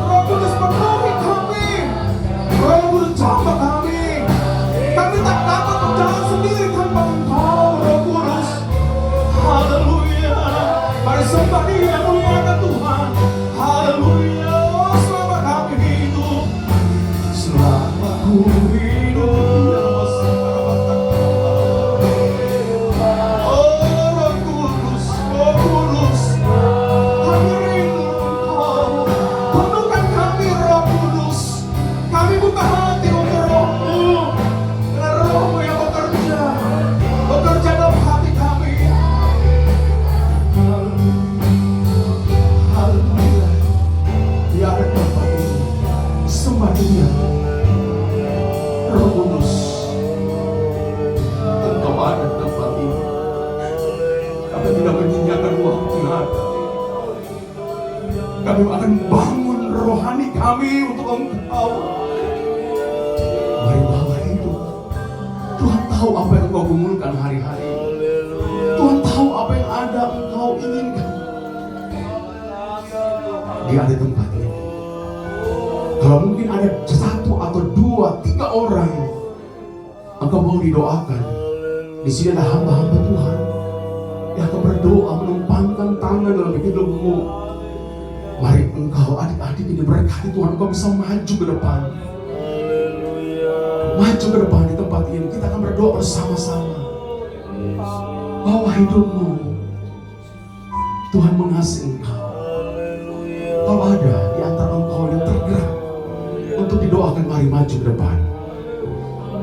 Roh Kudus penuhi kami. Roh Kudus jamah kami. Kami tak dapat berjalan sendiri tanpa Engkau, Roh Kudus. Haleluya. Mari sembah Dia, muliakan Tuhan. Haleluya. Selama kami hidup, selama ku hidup. Oh Roh Kudus, Roh Kudus, kami rindu Engkau. Penuhkan kami Roh Kudus. Kami buka hati untuk Roh-Mu. Dengan Roh-Mu yang bekerja dalam hati kami. Haleluya. Dia ada di tempat ini. Sembah Dia. Roh Kudus, Engkau ada di tempat ini. Kami tidak menyinyakan waktu yang ada. Kami akan bangun rohani kami untuk Engkau. Mari bawa hidup. Tuhan tahu apa yang Engkau gumulkan hari-hari. Tuhan tahu apa yang ada Engkau inginkan. Dia ada di tempat ini. Kalau mungkin ada 1 atau 2, 3 orang Engkau mau didoakan, di sini ada hamba-hamba Tuhan yang akan berdoa menumpangkan tangan dalam hidupmu. Mari engkau adik-adik ini berkati Tuhan, engkau bisa maju ke depan. Maju ke depan di tempat ini. Kita akan berdoa bersama-sama. Bawa hidupmu. Tuhan mengasihi engkau. Kalau ada di antara engkau yang tergerak untuk didoakan, mari maju ke depan.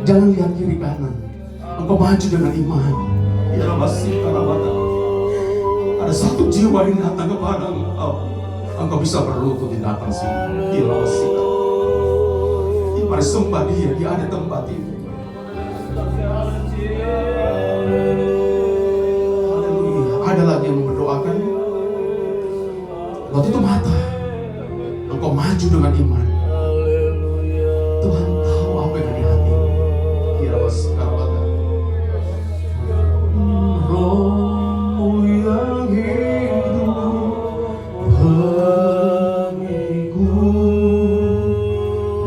Jangan lihat kiri kanan. Engkau maju dengan iman. Ya masih karawatan. Ada satu jiwa yang datang kepada engkau. Engkau bisa berlutut di datang sini. Ya masih. Mari sembah Dia. Dia ada tempat ini. Haleluya. Ada lagi yang berdoakan. Waktu itu mata. Engkau maju dengan iman. Tuhan tahu apa yang ada di hati. Ya masih karawatan. Roh-Mu yang hidup bagiku,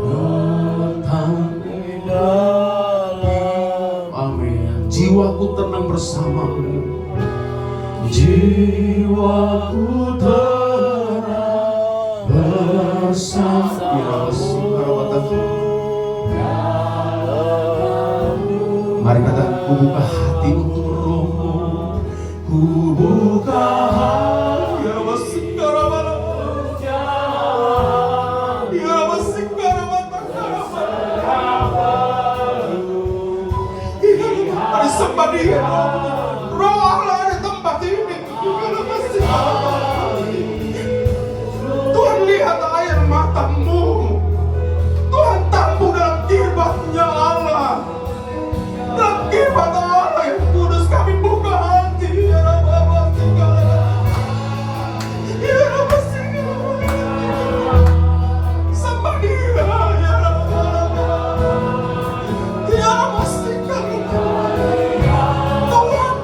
datang di dalam. Amin. Jiwaku tenang bersama-Mu. Jiwaku tenang bersama-Mu. Ya masih karawatan. Mari kata, ku buka hati untuk Roh-Mu. Ku buka hati. Ya masih karawatan. Ya masih karawatan. Mari sembah Dia. Roh Allah ada di tempat ini. Ya masih karawatan. Tuhan lihat air matamu. Tuhan tampung dalam kirbatnya Allah. Dalam kirbat Allah yang kudus kami buka hati. Ya Rabbah segala. Ya Rabbah segala. Sembah Dia. Ya Rabbah. Ya Rabbah segala. Tuhan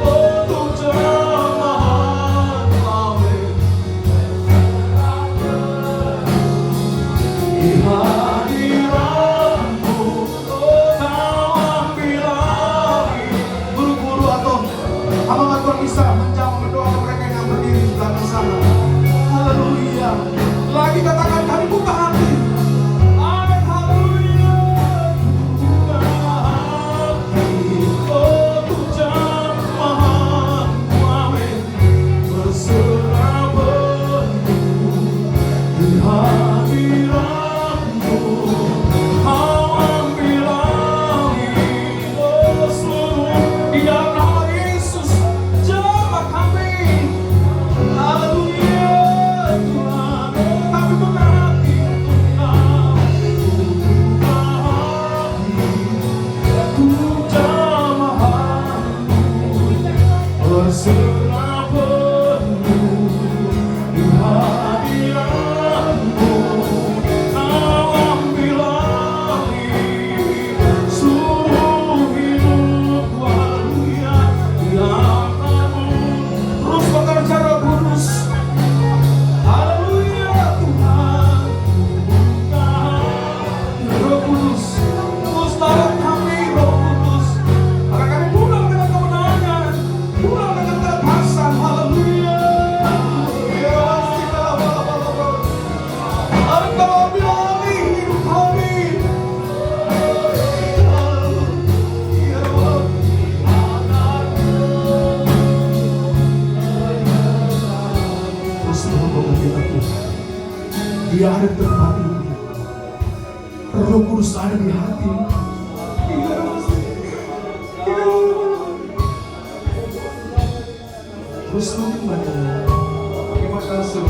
untuk jemaat Amin. Di hadiratmu Kau ambil alih. Guru-guru atau hamba Tuhan bisa menjawab mendoakan mereka yang berdiri di belakang sana. Haleluya. Lagi katakan kami buka hati. Amin. Haleluya. Buka hati untuk jemaat-Mu. Amin. Berserah penuh di hadirat-Mu. Kau ambil alih seluruh di dalam nama Yesus. Jemaat kami. Haleluya. Tuhan, kami buka hati untuk Kau. Buka hati untuk jemaat-Mu. Berserah penuh di hadirat-Mu. Kau ambil alih seluruh hidupku. Haleluya. Biar Kamu terus bekerja, Roh Kudus. Haleluya. Tuhan, buka hati, Roh Kudus. Terus tolong kami, Roh Kudus, agar kami pulang dengan kemenangan, pulang dengan kelepasan. Haleluya. Engkau ambil alih hidup kami. Haleluya. Terus tolong kita Tuhan. Dia ada di tempat ini. Roh Kudus ada di hati. Terus mungkin baca. Terima kasih.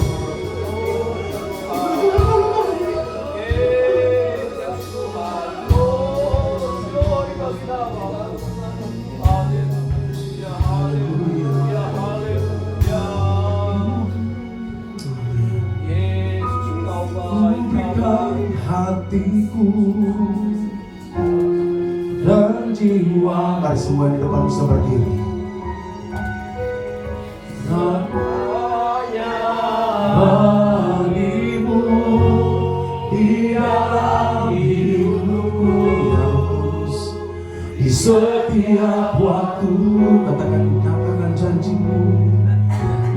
Berikan hatiku dan jiwa. Mari semua di depan bisa berdiri. Bagimu di dalam hidupku Yesus, di setiap waktu. Katakan, nyatakan janjimu.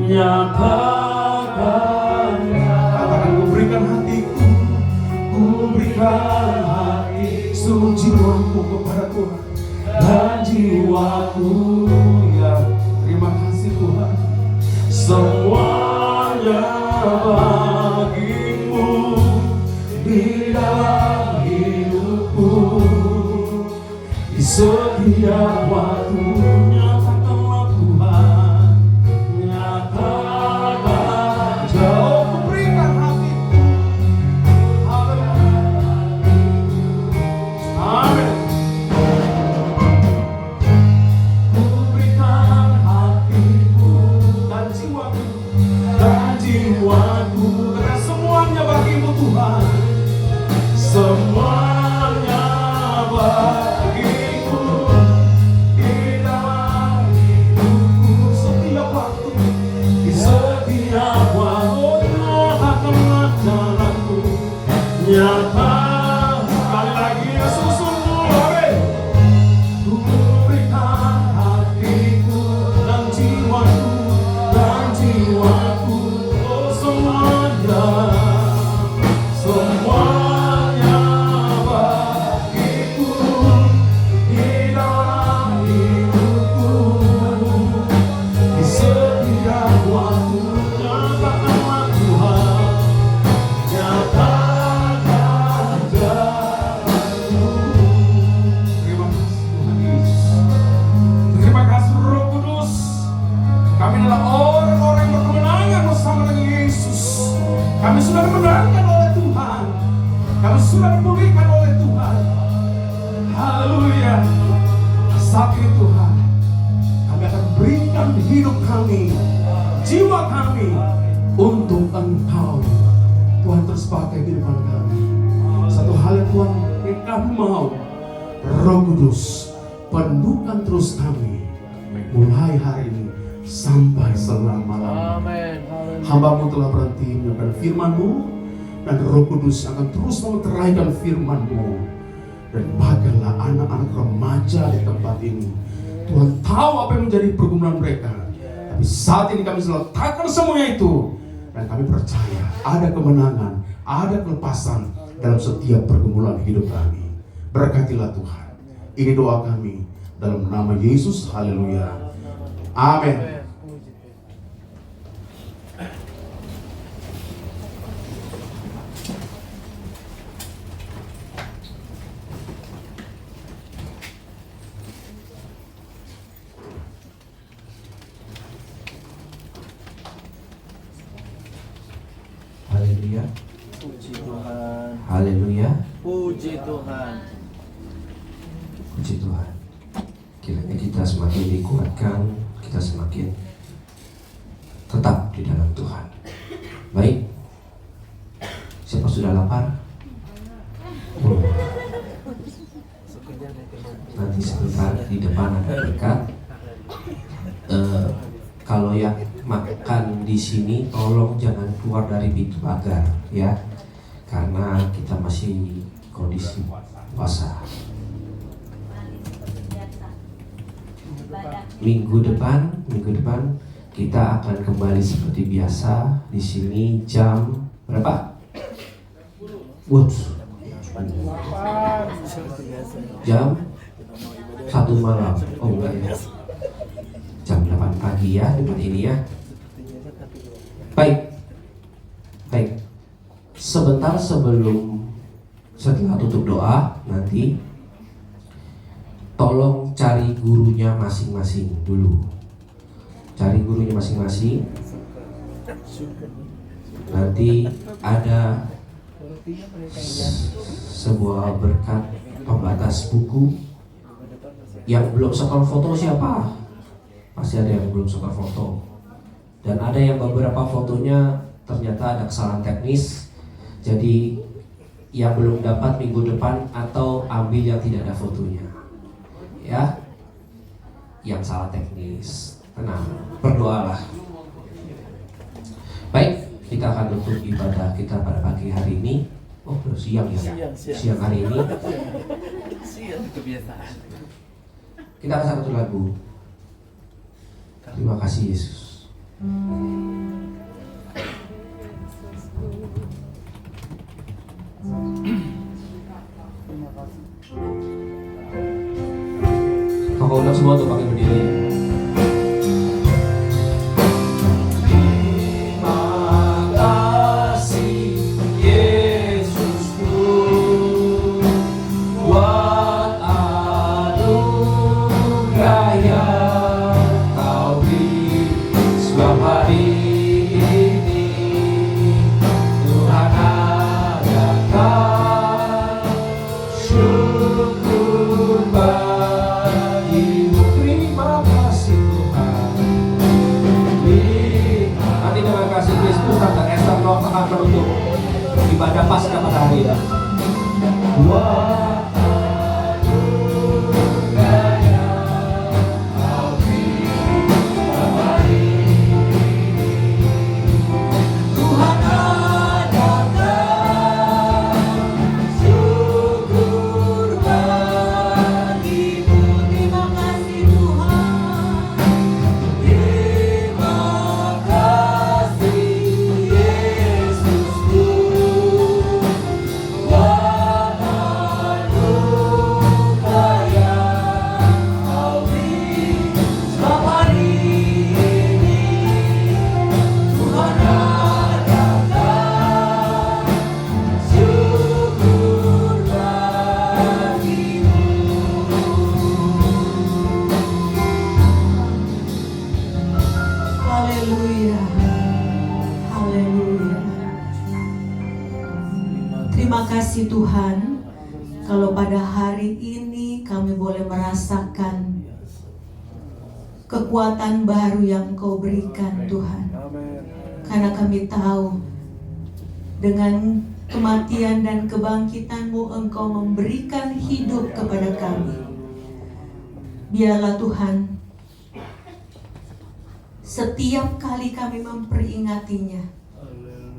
Nyatakan. Katakan, ku berikan hatiku, ku berikan hati seluruh jiwaku kepada Tuhan dan jiwaku. Ya, terima kasih Tuhan. Semuanya bagimu di dalam hidupku, di setiap waktu. Nyatakanlah Tuhan, nyatakan. Jauh ku berikan hatiku. Haleluya. Amin. Ku berikan hatiku dan jiwaku, dan jiwaku. Karena semuanya bagimu Tuhan. Semuanya bagimu di dalam hidupku. Setiap waktu, di setiap waktu. Nyatakanlah jalanku. Nyata. Sekali lagi Yesus sungguh. Ku berikan hatiku dan jiwaku, dan jiwaku. Oh semuanya, semuanya bagiku di dalam hidupku, di setiap waktu. Nyatakanlah Tuhan, nyatakan jalanmu. Terima kasih Tuhan Yesus. Terima kasih Roh Kudus. Kami adalah orang-orang yang berkemenangan bersama dengan Yesus. Kami sudah dimenangkan oleh Tuhan. Kami sudah dipulihkan oleh Tuhan. Haleluya. Saat ini Tuhan, kami akan berikan hidup kami, jiwa kami untuk Engkau. Tuhan terus pakai kehidupan kami. Satu hal yang Tuhan, yang kami mau, Roh Kudus, penuhkan terus kami mulai hari ini sampai selama-lamanya. Amin. Hamba-Mu telah berhenti menyampaikan firman-Mu, dan Roh Kudus akan terus memeteraikan firman-Mu. Dan pakailah anak-anak remaja di tempat ini. Tuhan tahu apa yang menjadi pergumulan mereka. Tapi saat ini kami letakkan semuanya itu. Dan kami percaya ada kemenangan, ada kelepasan dalam setiap pergumulan hidup kami. Berkatilah Tuhan. Ini doa kami dalam nama Yesus. Haleluya. Amin. Haleluya. Puji Tuhan. Haleluya. Puji Tuhan. Puji Tuhan. Kiranya kita semakin dikuatkan, kita semakin tetap di dalam Tuhan. Baik. Siapa sudah lapar? Oh. Nanti sebentar di depan ada berkat. Kalau yang makan di sini, tolong jangan keluar dari pintu pagar, ya, karena kita masih kondisi puasa. Minggu depan kita akan kembali seperti biasa di sini jam berapa? Jam 1 malam. Oh enggak ya. Jam 8 pagi ya tempat ini ya. Baik. Sebentar setelah tutup doa nanti, tolong cari gurunya masing-masing dulu. Cari gurunya masing-masing. Nanti ada sebuah berkat pembatas buku. Yang belum setor foto siapa? Pasti ada yang belum setor foto. Dan ada yang beberapa fotonya ternyata ada kesalahan teknis. Jadi yang belum dapat minggu depan atau ambil yang tidak ada fotonya. Ya, yang salah teknis, tenang, berdoalah. Baik, kita akan tutup ibadah kita pada pagi hari ini. Oh, siang ya, siang hari ini. Siang kebiasaan. Kita akan satu lagu. Terima kasih Yesus. Kau undang semua untuk pakai berdiri. Untuk ibadah Paskah pada hari ini. Terima kasih Tuhan, kalau pada hari ini kami boleh merasakan kekuatan baru yang Engkau berikan Tuhan. Karena kami tahu dengan kematian dan kebangkitan-Mu Engkau memberikan hidup kepada kami. Biarlah Tuhan Setiap kali kami memperingatinya,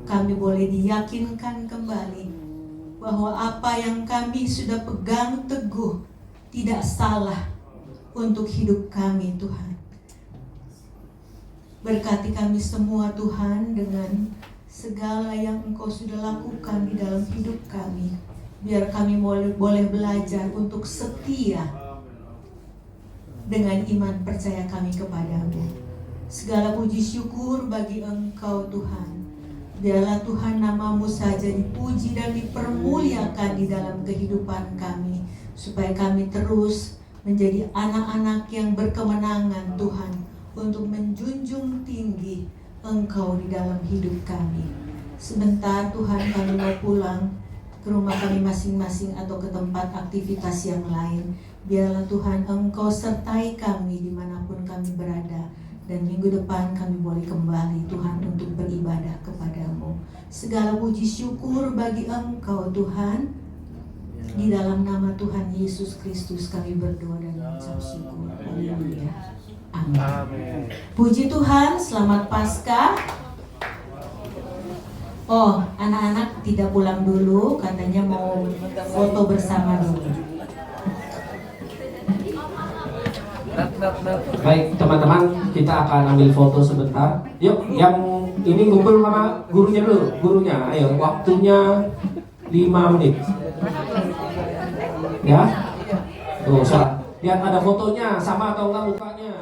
kami boleh diyakinkan kembali bahwa apa yang kami sudah pegang teguh tidak salah untuk hidup kami, Tuhan. Berkati kami semua, Tuhan, dengan segala yang Engkau sudah lakukan di dalam hidup kami. Biar kami boleh belajar untuk setia dengan iman percaya kami kepadamu. Segala puji syukur bagi Engkau, Tuhan. Biarlah Tuhan namamu saja dipuji dan dipermuliakan di dalam kehidupan kami, supaya kami terus menjadi anak-anak yang berkemenangan, Tuhan, untuk menjunjung tinggi Engkau di dalam hidup kami. Sebentar Tuhan kami mau pulang ke rumah kami masing-masing atau ke tempat aktivitas yang lain. Biarlah Tuhan Engkau sertai kami dimanapun kami berada. Dan minggu depan kami boleh kembali, Tuhan, untuk beribadah kepadamu. Segala puji syukur bagi Engkau, Tuhan. Di dalam nama Tuhan Yesus Kristus kami berdoa dan mengucap syukur. Haleluya. Amin. Puji Tuhan, selamat Paskah. Oh, anak-anak tidak pulang dulu, katanya mau foto bersama dulu. Baik teman-teman, kita akan ambil foto sebentar. Yuk, yang ini ngumpul sama gurunya dulu. Gurunya, ayo, waktunya 5 menit. Ya. Tuh, lihat ada fotonya, sama atau enggak mukanya?